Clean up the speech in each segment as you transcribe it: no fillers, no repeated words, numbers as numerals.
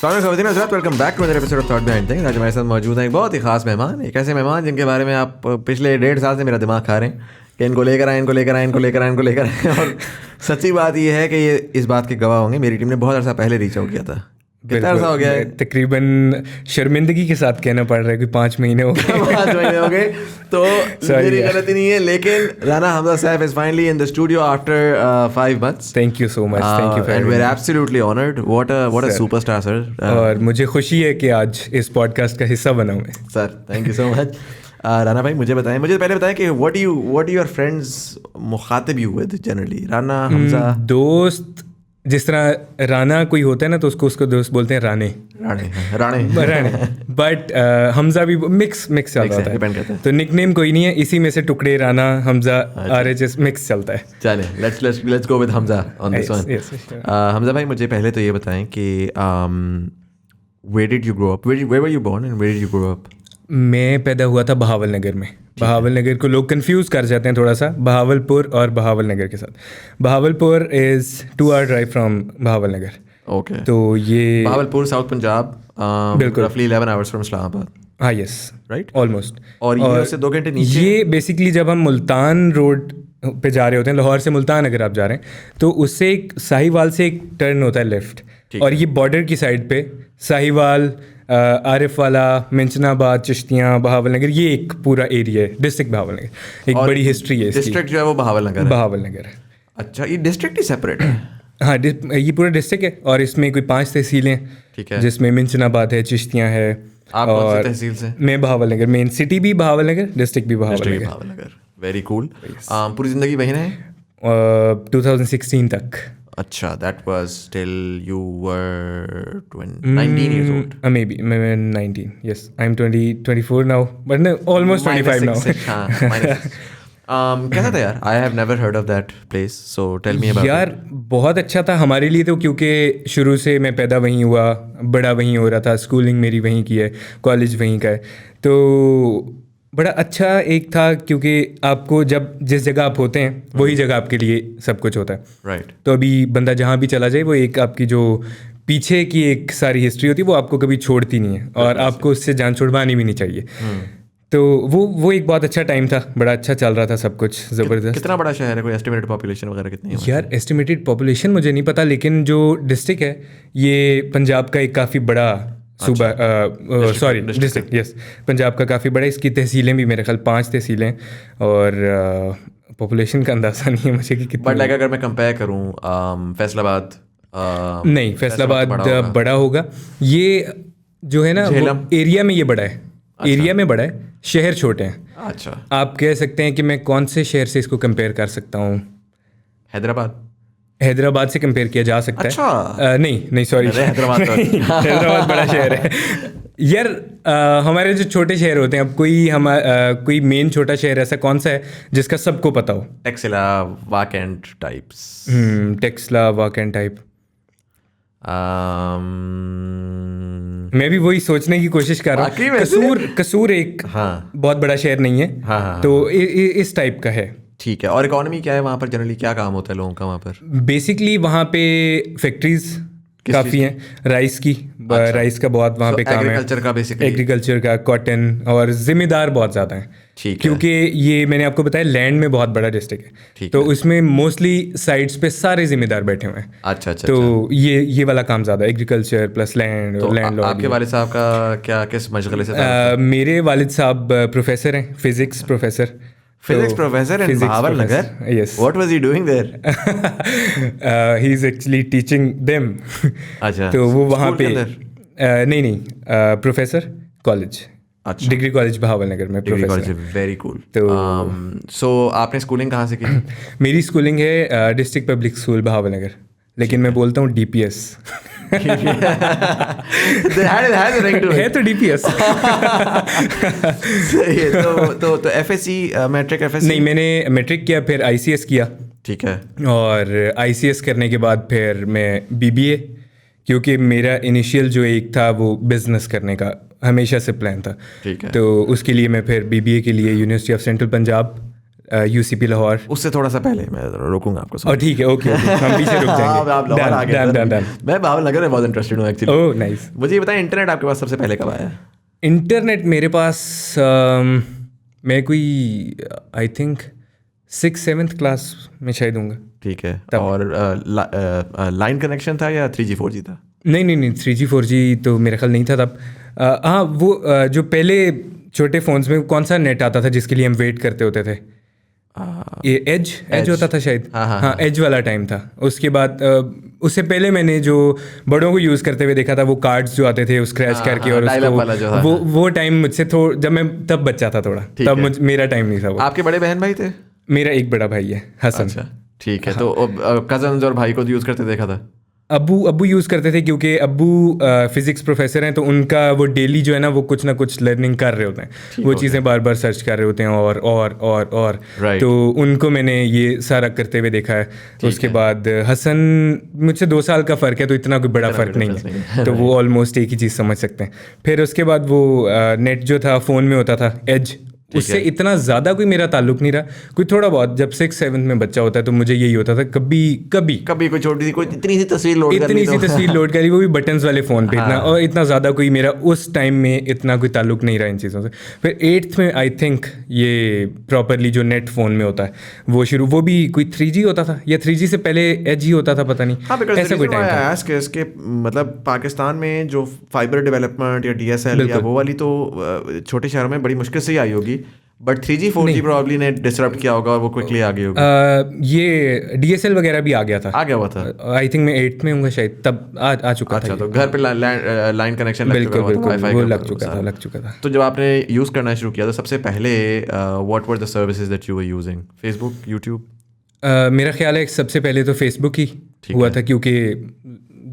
Welcome back to another episode of thought behind things. आज हमारे साथ मौजूद है एक बहुत ही खास मेहमान, एक ऐसे मेहमान जिनके बारे में आप पिछले 1.5 साल से मेरा दिमाग खा रहे हैं कि इनको लेकर आए, इनको लेकर आए, इनको लेकर आए, इनको लेकर आए। और सच्ची बात ये है कि ये इस बात के गवाह होंगे, मेरी टीम ने बहुत अर्सा पहले रीच आउट किया था। कितना अर्सा हो गया है? तकरीबन शर्मिंदगी के साथ कहना पड़ रहा है कि 5 महीने हो गए। 5 महीने हो गए तो मेरी गलती नहीं है, लेकिन Rana Hamza Saif is finally in the studio after 5 months. Thank you so much, thank you and we are absolutely honoured. What a superstar sir. और मुझे खुशी है कि आज इस पॉडकास्ट का हिस्सा बना हूं मैं sir. Thank you so much. Rana भाई मुझे पहले बताएं कि what do your friends मुखातिब you with generally? Rana, Hamza. दोस्त जिस तरह राना कोई होता है ना तो उसको दोस्त बोलते हैं राणे. बट हमजा भी मिक्स चलता है, तो निकनेम कोई नहीं है, इसी में से टुकड़े राना हमजा RHS मिक्स चलता है. चले let's go with Hamza on this one. Hamza भाई मुझे पहले तो ये बताएं कि where did you grow up? Where were you born and where did you grow up? मैं पैदा हुआ था बहावल नगर में. बहावल नगर को लोग कंफ्यूज कर जाते हैं थोड़ा सा बहावलपुर और बहावल नगर के साथ. Bahawalpur is 2 hour drive from Bahawal Nagar. Okay. तो ये बहावलपुर साउथ पंजाब, बिल्कुल रफली 11 hours फ्रॉम इस्लामाबाद. हाँ, यस, राइट, ऑलमोस्ट. और ये उससे 2 घंटे नीचे. ये बेसिकली जब हम मुल्तान रोड पे जा रहे होते हैं, लाहौर से मुल्तान अगर आप जा रहे हैं, तो उससे एक साहिवाल से एक टर्न होता है लेफ्ट, और ये बॉर्डर की साइड पे साहिवाल, आरिफ वाला, मिंचनाबाद, चिश्तियाँ, बहावल नगर, ये एक पूरा एरिया है, डिस्ट्रिक्ट बहावल नगर. एक बड़ी हिस्ट्री है इसकी. डिस्ट्रिक्ट जो है वो बहावल नगर है. अच्छा, ये डिस्ट्रिक्ट ही सेपरेट है? हाँ, ये पूरा डिस्ट्रिक्ट है और इसमें कोई 5 तहसीलें, ठीक है, जिसमें मिंचनाबाद है, चिश्तियाँ है. आप कौन सी तहसील से? मैं बहावल नगर. मेन सिटी भी बहावल नगर, डिस्ट्रिक्ट भी बहावल नगर. Very cool. पूरी जिंदगी वहीं रहे? 2016 तक. अच्छा, that was till you were 19 years old. Maybe 19. Yes, I'm 24 now, but no, almost 25 now. कैसा था यार? I have never heard of that place, so tell me about यार it. बहुत अच्छा था हमारे लिए तो, क्योंकि शुरू से मैं पैदा वहीं हुआ, बड़ा वहीं हो रहा था, स्कूलिंग मेरी वहीं की है, कॉलेज वहीं का है, तो बड़ा अच्छा एक था, क्योंकि आपको जब जिस जगह आप होते हैं वही जगह आपके लिए सब कुछ होता है. राइट. तो अभी बंदा जहाँ भी चला जाए, वो एक आपकी जो पीछे की एक सारी हिस्ट्री होती है वो आपको कभी छोड़ती नहीं है, और आपको उससे जान छुड़वानी भी नहीं चाहिए. तो वो एक बहुत अच्छा टाइम था, बड़ा अच्छा चल रहा था सब कुछ, ज़बरदस्त. कितना बड़ा शहर है? कोई एस्टिमेटेड पॉपुलेशन वगैरह कितनी है? यार एस्टिमेटेड पॉपुलेशन मुझे नहीं पता, लेकिन जो डिस्ट्रिक्ट है ये पंजाब का एक काफ़ी बड़ा सूबा, सॉरी डिस्ट्रिक्ट, यस, पंजाब का काफ़ी बड़ा. इसकी तहसीलें भी मेरे ख्याल 5 तहसीलें, और पॉपुलेशन का अंदाज़ा नहीं है मुझे कि कितनी. बट लाइक अगर मैं कंपेयर करूँ फैसलाबाद, नहीं, फैसलाबाद बड़ा होगा. ये जो है ना एरिया में ये बड़ा है. अच्छा. एरिया में बड़ा है, शहर छोटे हैं. अच्छा. आप कह सकते हैं कि मैं कौन से शहर से इसको कंपेयर कर सकता हूँ? हैदराबाद से कंपेयर किया जा सकता अच्छा. है. नहीं सॉरी, हैदराबाद बड़ा शहर है यार. हमारे जो छोटे शहर होते हैं, अब कोई मेन छोटा शहर ऐसा कौन सा है जिसका सबको पता हो? Taxila, vacant types. Taxila, vacant type. मैं भी वही सोचने की कोशिश कर रहा हूँ. कसूर एक बहुत बड़ा शहर नहीं है. तो इस टाइप का है. ठीक है. और इकोनॉमी क्या है वहाँ पर? जनरली क्या काम होता है लोगों का वहाँ पर? बेसिकली वहाँ पे फैक्ट्रीज काफ़ी हैं, राइस की. अच्छा. राइस का बहुत वहाँ पे काम है. एग्रीकल्चर का बेसिकली. एग्रीकल्चर का, कॉटन, और जिम्मेदार बहुत ज़्यादा हैं. ठीक है. क्योंकि ये मैंने आपको बताया लैंड में बहुत बड़ा डिस्ट्रिक्ट है, तो उसमें मोस्टली साइड्स पे सारे जिम्मेदार बैठे हुए हैं. अच्छा. तो ये वाला काम ज़्यादा, एग्रीकल्चर प्लस लैंड. तो आपके वालिद साहब का क्या, किस मशगले से? मेरे वालिद साहब प्रोफेसर हैं, physics professor. Physics professor in Bahawal Nagar? Yes. What was he doing there? He's actually teaching them. अच्छा. तो वो वहाँ पे नहीं प्रोफेसर कॉलेज. अच्छा. डिग्री कॉलेज बहावल नगर में प्रोफेसर. Very cool. तो सो आपने स्कूलिंग कहाँ से की? मेरी स्कूलिंग है डिस्ट्रिक्ट पब्लिक स्कूल बहावल नगर, लेकिन मैं बोलता हूँ DPS. है तो DPS. तो FSC, मैट्रिक FSC? नहीं, मैंने मैट्रिक किया, फिर ICS किया. ठीक है. और ICS करने के बाद फिर मैं BBA, क्योंकि मेरा इनिशियल जो एक था वो बिजनेस करने का हमेशा से प्लान था. ठीक है. तो उसके लिए मैं फिर BBA के लिए university of central Punjab UCP Lahore. उससे थोड़ा सा पहले मैं रोकूंगा आपको। और ठीक है, ओके हम पीछे रुक जाएंगे। आप लाहौर आ गए। डन। मैं भावल नगर में बहुत इंटरेस्टेड हूँ एक्चुअली। Oh nice. मुझे ये बताएं, इंटरनेट आपके पास सबसे पहले कब आया? इंटरनेट मेरे पास मैं कोई आई थिंक 6-7th क्लास में शायद होऊंगा। ठीक है। और लाइन कनेक्शन था या 3G 4G था? नहीं 3G 4G तो मेरा ख्याल नहीं था तब। हाँ वो जो पहले छोटे फ़ोन्स में कौन सा नेट आता था जिसके लिए हम वेट करते होते थे? ये एज होता था शायद। हाँ एज वाला टाइम था। उसके बाद उससे पहले मैंने जो बड़ों को यूज़ करते हुए देखा था वो कार्ड्स जो आते थे वो स्क्रैच करके, और उसको वो टाइम मुझसे थोड़ा, जब मैं तब बच्चा था थोड़ा, तब मेरा टाइम नहीं था वो। आपके बड़े बहन भाई थे? मेरा एक बड़ा भाई है, हसन। अच्छा ठीक है। तो कजन्स और भाई को यूज़ करते देखा था? अब्बू यूज़ करते थे, क्योंकि अब्बू फिज़िक्स प्रोफेसर हैं, तो उनका वो डेली जो है ना वो कुछ ना कुछ लर्निंग कर रहे होते हैं, वो चीज़ें बार बार सर्च कर रहे होते हैं और तो उनको मैंने ये सारा करते हुए देखा है। उसके बाद हसन मुझसे 2 साल का फ़र्क है, तो इतना कोई बड़ा फ़र्क नहीं है, तो वो ऑलमोस्ट एक ही चीज़ समझ सकते हैं। फिर उसके बाद वो नेट जो था फ़ोन में होता था एज, उससे इतना ज़्यादा कोई मेरा ताल्लुक नहीं रहा। कोई थोड़ा बहुत जब 6-7 में बच्चा होता है तो मुझे यही होता था, कभी कोई छोटी सी कोई इतनी सी तस्वीर लोड करी, वो भी बटन्स वाले फ़ोन पे। इतना और इतना ज़्यादा कोई मेरा उस टाइम में इतना कोई ताल्लुक नहीं रहा इन चीज़ों से। फिर 8th में आई थिंक ये प्रॉपरली जो नेट फ़ोन में होता है वो शुरू, वो भी कोई 3G होता था या 3G से पहले एज ही होता था, पता नहीं ऐसा कोई टाइम था। इसके मतलब पाकिस्तान में जो फाइबर डेवलपमेंट या DSL या वो वाली तो छोटे शहरों में बड़ी मुश्किल से ही आई होगी, बट 3G 4G प्रॉब्ली ने डिसरप्ट किया होगा और वो क्विकली आ गई होगी। ये DSL वगैरह भी आ गया हुआ था। आई थिंक मैं 8th में हूँगा शायद, तब आ चुका था। तो घर पे लाइन कनेक्शन बिल्कुल वो लग चुका था। तो जब आपने यूज़ करना शुरू किया तो सबसे पहले what were the services that you were using? Facebook, YouTube? मेरा ख्याल है सबसे पहले तो फेसबुक ही हुआ था, क्योंकि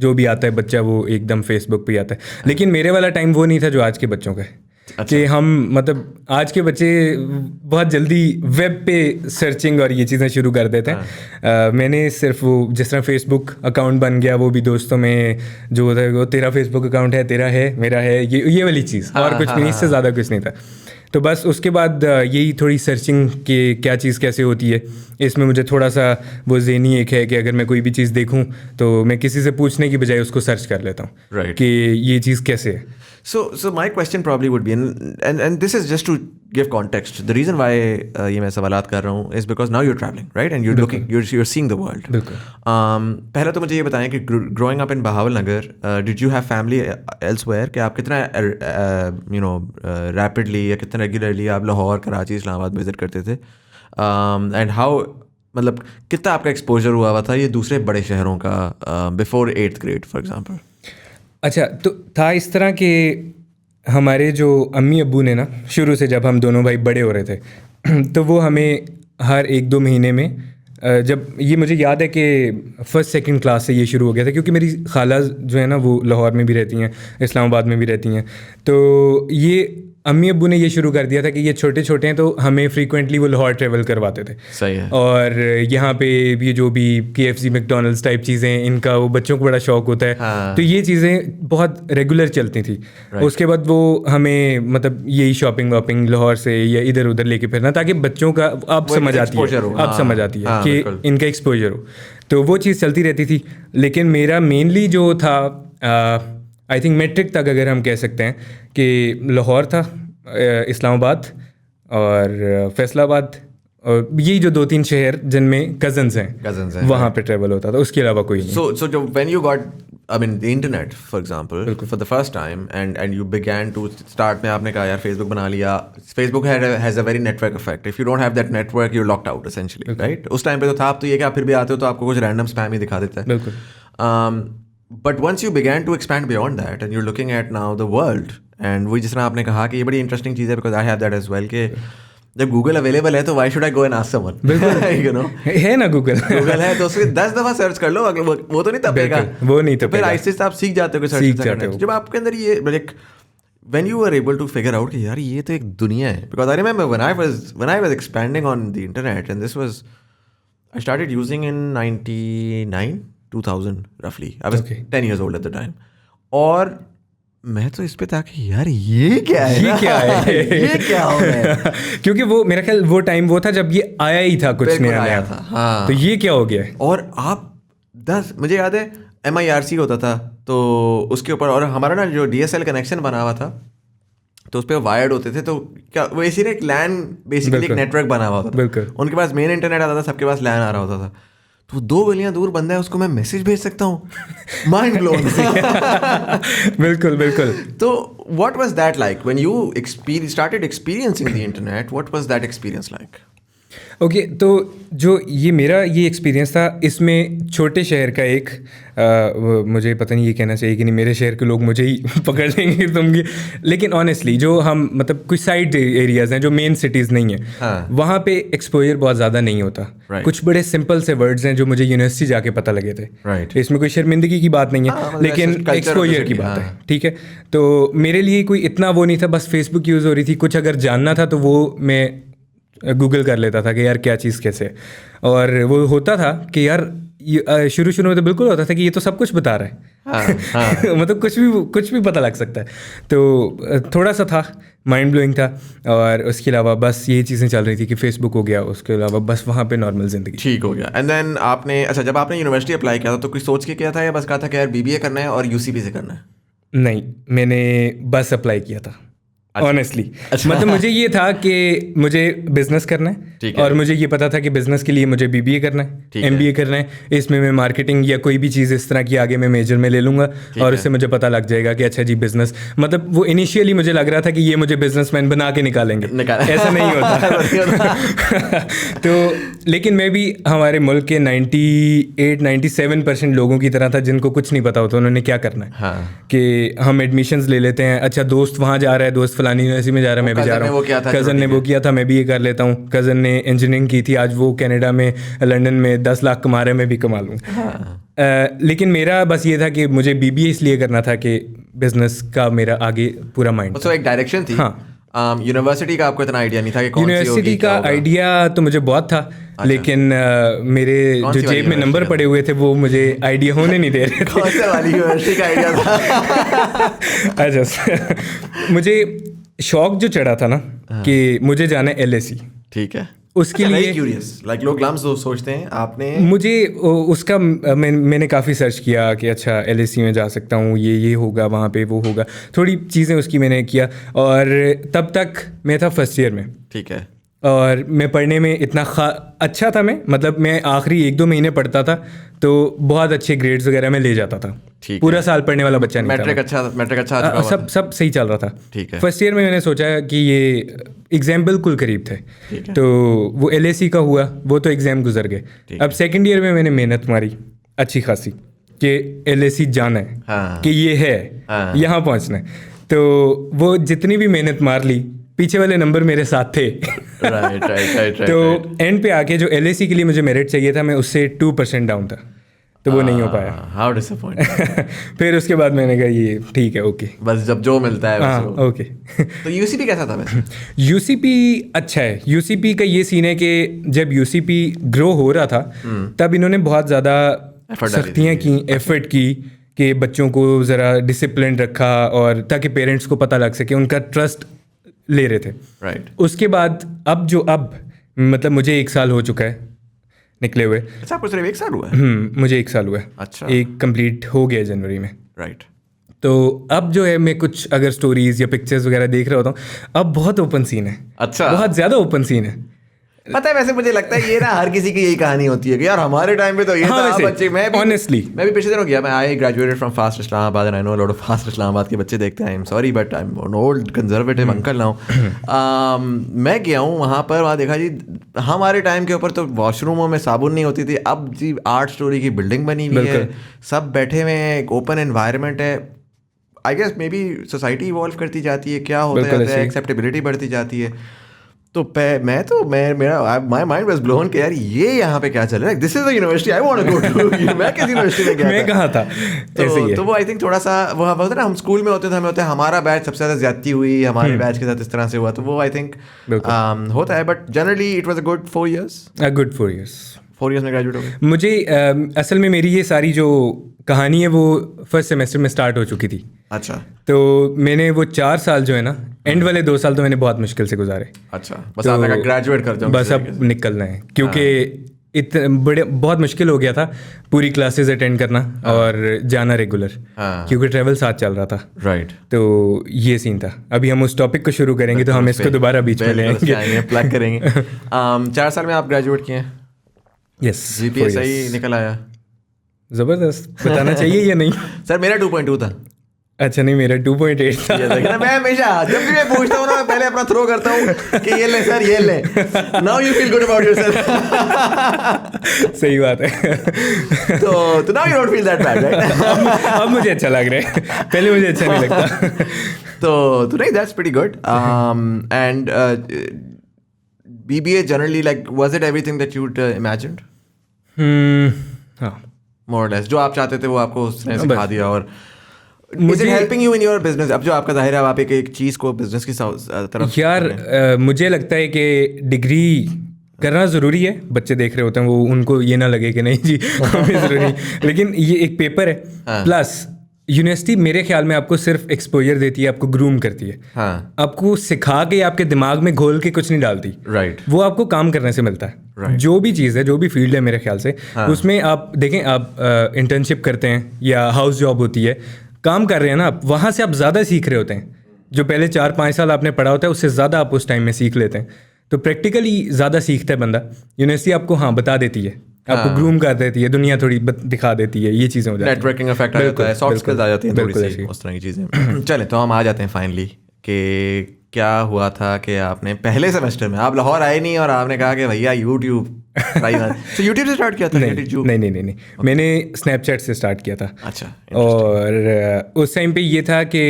जो भी आता है बच्चा वो एकदम फेसबुक पे आता है। लेकिन मेरे वाला टाइम वो नहीं था जो आज के बच्चों का है। कि हम मतलब आज के बच्चे बहुत जल्दी वेब पे सर्चिंग और ये चीज़ें शुरू कर देते हैं। मैंने सिर्फ वो जिस तरह फेसबुक अकाउंट बन गया, वो भी दोस्तों में जो होता है वो तेरा फेसबुक अकाउंट है, तेरा है, मेरा है, ये वाली चीज़, और कुछ नहीं, इससे ज़्यादा कुछ नहीं था। तो बस उसके बाद यही थोड़ी सर्चिंग के क्या चीज़ कैसे होती है, इसमें मुझे थोड़ा सा वो ज़हनी एक है कि अगर मैं कोई भी चीज़ देखूं तो मैं किसी से पूछने की बजाय उसको सर्च कर लेता हूँ कि ये चीज़ कैसे है। So my question probably would be, and this is just to give context. The reason why ये मैं सवालात कर रहा हूँ is because now you're traveling, right? And you're seeing the world. पहले तो मुझे ये बताएं कि growing up in Bahawal Nagar, did you have family elsewhere? कि आप कितना rapidly या कितना regularly आप लाहौर, कराची, इस्लामाबाद विजिट करते थे? And how, मतलब कितना आपका एक्सपोजर हुआ था ये दूसरे बड़े शहरों का before 8th grade for example? अच्छा, तो था इस तरह कि हमारे जो अम्मी अब्बू ने ना शुरू से, जब हम दोनों भाई बड़े हो रहे थे तो वो हमें हर 1-2 महीने में, जब ये मुझे याद है कि 1st-2nd क्लास से ये शुरू हो गया था, क्योंकि मेरी खाला जो है ना वो लाहौर में भी रहती हैं, इस्लामाबाद में भी रहती हैं, तो ये अम्मी अब्बू ने ये शुरू कर दिया था कि ये छोटे छोटे हैं तो हमें फ्रीक्वेंटली वो लाहौर ट्रेवल करवाते थे। सही है। और यहाँ पे ये जो भी KFC मैकडॉनल्ड्स टाइप चीज़ें, इनका वो बच्चों को बड़ा शौक होता है। हाँ। तो ये चीज़ें बहुत रेगुलर चलती थी। उसके बाद वो हमें मतलब यही शॉपिंग वॉपिंग लाहौर से या इधर उधर लेके फिरना, ताकि बच्चों का अब समझ आती है कि इनका एक्सपोजर हो, तो वो चीज़ चलती रहती थी। लेकिन मेरा मेनली जो था आई थिंक मैट्रिक तक अगर हम कह सकते हैं कि लाहौर था, इस्लामाबाद और फैसलाबाद, और यही जो 2-3 शहर जिनमें कजन्स हैं वहाँ पे ट्रैवल होता था, उसके अलावा कोई नहीं। So जो when you got the internet for example for the first time and you began to start में आपने कहा यार Facebook बना लिया, Facebook has a very network effect. If you don't have that network you're locked out essentially, right? उस time पे तो था, अब तो ये कि आप फिर भी आते हो तो आपको कुछ random spam ही दिखा देता है। बिल्कुल। But once you began to expand beyond that and you're looking at now the world, and वही जिस तरह आपने कहा कि ये बड़ी इंटरेस्टिंग चीज़ है, because I have that as well, कि जब गूगल अवेलेबल है तो why should I go and ask someone? you know? है ना गूगल है तो उसमें 10 दफ़ा सर्च कर लो, अगर वो तो नहीं तपेगा, वो नहीं तपेगा। फिर आहिस्ते से आप सीख जाते हो कि सर्च करना है। जब आपके अंदर ये like when you were able to figure out कि यार ये तो एक दुनिया है, because I remember when I was expanding on the internet, and this was, I started using in 99 2000 roughly. I was 10 years old at the time. और मैं तो इस पे था कि यार ये क्या है, ये क्या है ये क्या हो रहा है। क्योंकि वो मेरा ख्याल वो टाइम वो था जब ये आया ही था कुछ बिल्कुल नया आया नया था, हाँ। तो ये क्या हो गया है। और आप 10 मुझे याद है MIRC होता था तो उसके ऊपर, और हमारा ना जो DSL कनेक्शन बना हुआ था तो उस पर वायर्ड होते थे, तो क्या वो इसी ने एक लैन बेसिकली एक बिल्कुल। नेटवर्क बना हुआ होता था। बिल्कुल। उनके पास मेन इंटरनेट आता था, सबके पास लैन आ रहा होता था। तो 2 गलियां दूर बंदा है, उसको मैं मैसेज भेज सकता हूँ, माइंड ब्लोन। बिल्कुल बिल्कुल। तो what was that like when you started experiencing the internet? What was that experience like? Okay तो जो ये मेरा ये एक्सपीरियंस था इसमें छोटे शहर का एक मुझे पता नहीं ये कहना चाहिए कि नहीं, मेरे शहर के लोग मुझे ही पकड़ लेंगे तुमगी, लेकिन ऑनेस्टली जो हम मतलब कुछ साइड एरियाज हैं जो मेन सिटीज़ नहीं है, हाँ. वहाँ पे एक्सपोजर बहुत ज़्यादा नहीं होता। Right. कुछ बड़े सिंपल से वर्ड्स हैं जो मुझे यूनिवर्सिटी जाके पता लगे थे। Right. इसमें कोई शर्मिंदगी की बात नहीं है, हाँ, लेकिन culture of the एक्सपोजर की city, बात हाँ. है, ठीक है। तो मेरे लिए कोई इतना वो नहीं था, बस फेसबुक यूज़ हो रही थी, कुछ अगर जानना था तो वो मैं गूगल कर लेता था कि यार क्या चीज़ कैसे है, और वो होता था कि यार शुरू शुरू में तो बिल्कुल होता था कि ये तो सब कुछ बता रहा है। हाँ. मतलब कुछ भी पता लग सकता है, तो थोड़ा सा था, माइंड ब्लोइंग था। और उसके अलावा बस ये चीज़ें चल रही थी कि फेसबुक हो गया, उसके अलावा बस वहाँ पे नॉर्मल ज़िंदगी ठीक हो गया। एंड देन आपने, अच्छा जब आपने यूनिवर्सिटी अप्लाई किया था तो कुछ सोच के किया था या बस कहा था कि यार BBA करना है और UCP से करना है? नहीं, मैंने बस अप्लाई किया था ऑनेस्टली। अच्छा। मतलब मुझे ये था कि मुझे बिजनेस करना है, और मुझे ये पता था कि बिजनेस के लिए मुझे BBA करना है, MBA करना है, इसमें मैं मार्केटिंग या कोई भी चीज़ इस तरह की आगे मैं मेजर में ले लूँगा, और उससे मुझे पता लग जाएगा कि अच्छा जी बिजनेस, मतलब वो इनिशियली मुझे लग रहा था कि ये मुझे बिजनेसमैन बना के निकालेंगे, ऐसा नहीं होता। तो लेकिन मैं भी हमारे मुल्क के 98-97% लोगों की तरह था जिनको कुछ नहीं पता होता उन्होंने क्या करना है। हाँ. कि हम एडमिशंस ले लेते हैं, अच्छा दोस्त वहाँ जा रहा है, दोस्त फलानी यूनिवर्सिटी में जा रहा है, मैं भी जा रहा हूँ, कज़न ने वो किया था मैं भी ये कर लेता हूँ, कज़न ने इंजीनियरिंग की थी, आज वो कनाडा में लंदन में 10 लाख कमा रहे हैं, मैं भी कमा लूँ। लेकिन मेरा बस ये था कि मुझे BBA इसलिए करना था कि बिजनेस का मेरा आगे पूरा माइंड तो एक डायरेक्शन थी। हाँ. यूनिवर्सिटी का आपको इतना आइडिया नहीं था कि कौन सी होगी, यूनिवर्सिटी का आइडिया तो मुझे बहुत था। अच्छा। लेकिन मेरे जो जेब में नंबर पड़े हुए थे वो मुझे आइडिया होने नहीं दे रहे थे। कौन से वाली यूनिवर्सिटी का आइडिया था? अच्छा, मुझे शौक जो चढ़ा था ना कि मुझे जाना है LSE, ठीक है, उसके लिए क्यूरियस लाइक लोग लम्स सोचते हैं, आपने मुझे उसका मैंने काफ़ी सर्च किया कि अच्छा LSE में जा सकता हूँ, ये होगा वहाँ पे, वो होगा, थोड़ी चीज़ें उसकी मैंने किया। और तब तक मैं था फर्स्ट ईयर में, ठीक है, और मैं पढ़ने में इतना अच्छा था, मैं मतलब मैं आखिरी 1-2 महीने पढ़ता था तो बहुत अच्छे ग्रेड्स वगैरह में ले जाता था। पूरा साल पढ़ने वाला बच्चा नहीं था। मैट्रिक अच्छा सब सही चल रहा था। ठीक है। फर्स्ट ईयर में मैंने सोचा कि ये एग्ज़ाम बिल्कुल करीब थे, तो वो LSE का हुआ, वो तो एग्ज़ाम गुजर गए। अब सेकेंड ईयर में मैंने मेहनत मारी अच्छी खासी कि LSE जाना है, हाँ. कि ये है, हाँ. यहाँ पहुँचना है, तो वो जितनी भी मेहनत मार ली, पीछे वाले नंबर मेरे साथ थे। राइट। तो एंड पे आके जो LSE के लिए मुझे मेरिट चाहिए था, मैं उससे 2% डाउन था, तो वो नहीं हो पाया। How disappointing. फिर उसके बाद मैंने कहा ये ठीक है, ओके, बस जब जो मिलता है हाँ ओके। तो UCP कैसा था वैसे? UCP अच्छा है। UCP का ये सीन है कि जब UCP ग्रो हो रहा था तब इन्होंने बहुत ज़्यादा सख्तियाँ की, एफर्ट की कि बच्चों को ज़रा डिसिप्लिन रखा, और ताकि पेरेंट्स को पता लग सके, उनका ट्रस्ट ले रहे थे। राइट। उसके बाद अब मतलब मुझे 1 साल हो चुका है निकले हुए। अच्छा, आपको सिर्फ 1 साल हुआ है? मुझे 1 साल हुआ है। अच्छा। 1 कंप्लीट हो गया जनवरी में। राइट। तो अब जो है मैं कुछ अगर स्टोरीज या पिक्चर्स वगैरह देख रहा होता हूँ, अब बहुत ओपन सीन है। अच्छा। बहुत ज़्यादा ओपन सीन है। पता है वैसे मुझे लगता है ये ना हर किसी की यही कहानी होती है कि यार हमारे टाइम पे तो ये था बच्चे। मैं भी पिछले दिनों गया, मैं I graduated from fast Islamabad and I know a lot of fast Islamabad के बच्चे देखते हैं। I am sorry but I am an old conservative uncle now. मैं गया हूँ वहाँ पर, वहाँ देखा जी हमारे टाइम के ऊपर तो वॉशरूमों में साबुन नहीं होती थी, अब जी 8 स्टोरी की बिल्डिंग बनी हुई है, सब बैठे हुए हैं, एक ओपन एनवायरनमेंट है। I guess maybe society evolve करती जाती है, क्या होता है, एक्सेप्टेबिलिटी बढ़ती जाती है। तो मेरा माय माइंड वाज ब्लोन कि यार ये यहाँ पे क्या चल रहा है, this is the university I want to go to. मैं किस यूनिवर्सिटी में गया मैं कहाँ था तो वो आई थिंक थोड़ा सा वो होता है ना, हम स्कूल में होते थे, हमारा बैच सबसे ज़्यादा ज्यादती हुई हमारे बैच के साथ इस तरह से हुआ, तो वो आई थिंक होता है। But generally it was a good 4 years। 4 years 4 years में ग्रेजुएट हो गए। मुझे असल में मेरी ये सारी जो कहानी है वो फर्स्ट सेमेस्टर में स्टार्ट हो चुकी थी। अच्छा तो मैंने वो 4 साल जो है ना, एंड वाले 2 साल तो मैंने बहुत मुश्किल से गुजारे। अच्छा बस आपने कहा ग्रेजुएट कर जाऊं, बस अब निकलना है, क्योंकि बहुत मुश्किल हो गया था पूरी क्लासेस अटेंड करना और जाना रेगुलर, क्योंकि ट्रैवल साथ चल रहा था। राइट, तो ये सीन था। अभी हम उस टॉपिक को शुरू करेंगे तो हम इसको दोबारा बीच में लेंगे, प्लग करेंगे। 4 साल में आप ग्रेजुएट किए हैं? यस। जीपीए सही निकल आया? ज़बरदस्त। बताना चाहिए या नहीं? सर मेरा 2.2 था। अच्छा नहीं, मेरा 2.8 था। मैं हमेशा जब भी मैं पूछता हूँ ना, मैं पहले अपना थ्रो करता हूँ कि ये ले सर, ये ले। Now you feel good about yourself. सही बात है। तो now you don't feel that bad, right? अब मुझे अच्छा लग रहा है, पहले मुझे अच्छा नहीं लगता। तो नहीं, that's pretty good. And BBA generally, like, was it everything that you'd imagined? हाँ, more or less जो आप चाहते थे वो आपको उसने सिखा दिया। और is it helping you in your business? अब जो आपका जाहिर है आप एक चीज़ को बिजनेस की तरफ यार मुझे लगता है कि डिग्री करना ज़रूरी है। बच्चे देख रहे होते हैं, वो उनको ये ना लगे कि नहीं जी हमें ज़रूरी नहीं, लेकिन ये एक पेपर है। प्लस यूनिवर्सिटी मेरे ख्याल में आपको सिर्फ एक्सपोजर देती है, आपको ग्रूम करती है। आपको सिखा के आपके दिमाग में घोल के कुछ नहीं डालती। राइट, वो आपको काम करने से मिलता है। जो भी चीज़ है, जो भी फील्ड है मेरे ख्याल से, उसमें आप देखें, आप इंटर्नशिप करते हैं या हाउस जॉब होती है, काम कर रहे हैं ना आप, वहाँ से आप ज़्यादा सीख रहे होते हैं। जो पहले 4-5 साल आपने पढ़ा होता है उससे ज़्यादा आप उस टाइम में सीख लेते हैं। तो प्रैक्टिकली ज़्यादा सीखता है बंदा। यूनिवर्सिटी आपको बता देती है, आपको ग्रूम कर देती है, दुनिया थोड़ी दिखा देती है, ये चीज़ें हो जाती हैं, नेटवर्किंग इफेक्ट आ जाता है, सॉफ्ट स्किल्स आ जाती हैं, थोड़ी सी उस तरह की चीज़ें। चलें तो हम आ जाते हैं फाइनली कि क्या हुआ था कि आपने पहले सेमेस्टर में आप लाहौर आए नहीं और आपने कहा कि भैया यूट्यूब तो यूट्यूब से स्टार्ट किया था? नहीं, मैंने स्नैपचैट से स्टार्ट किया था। अच्छा। और उस टाइम पे ये था कि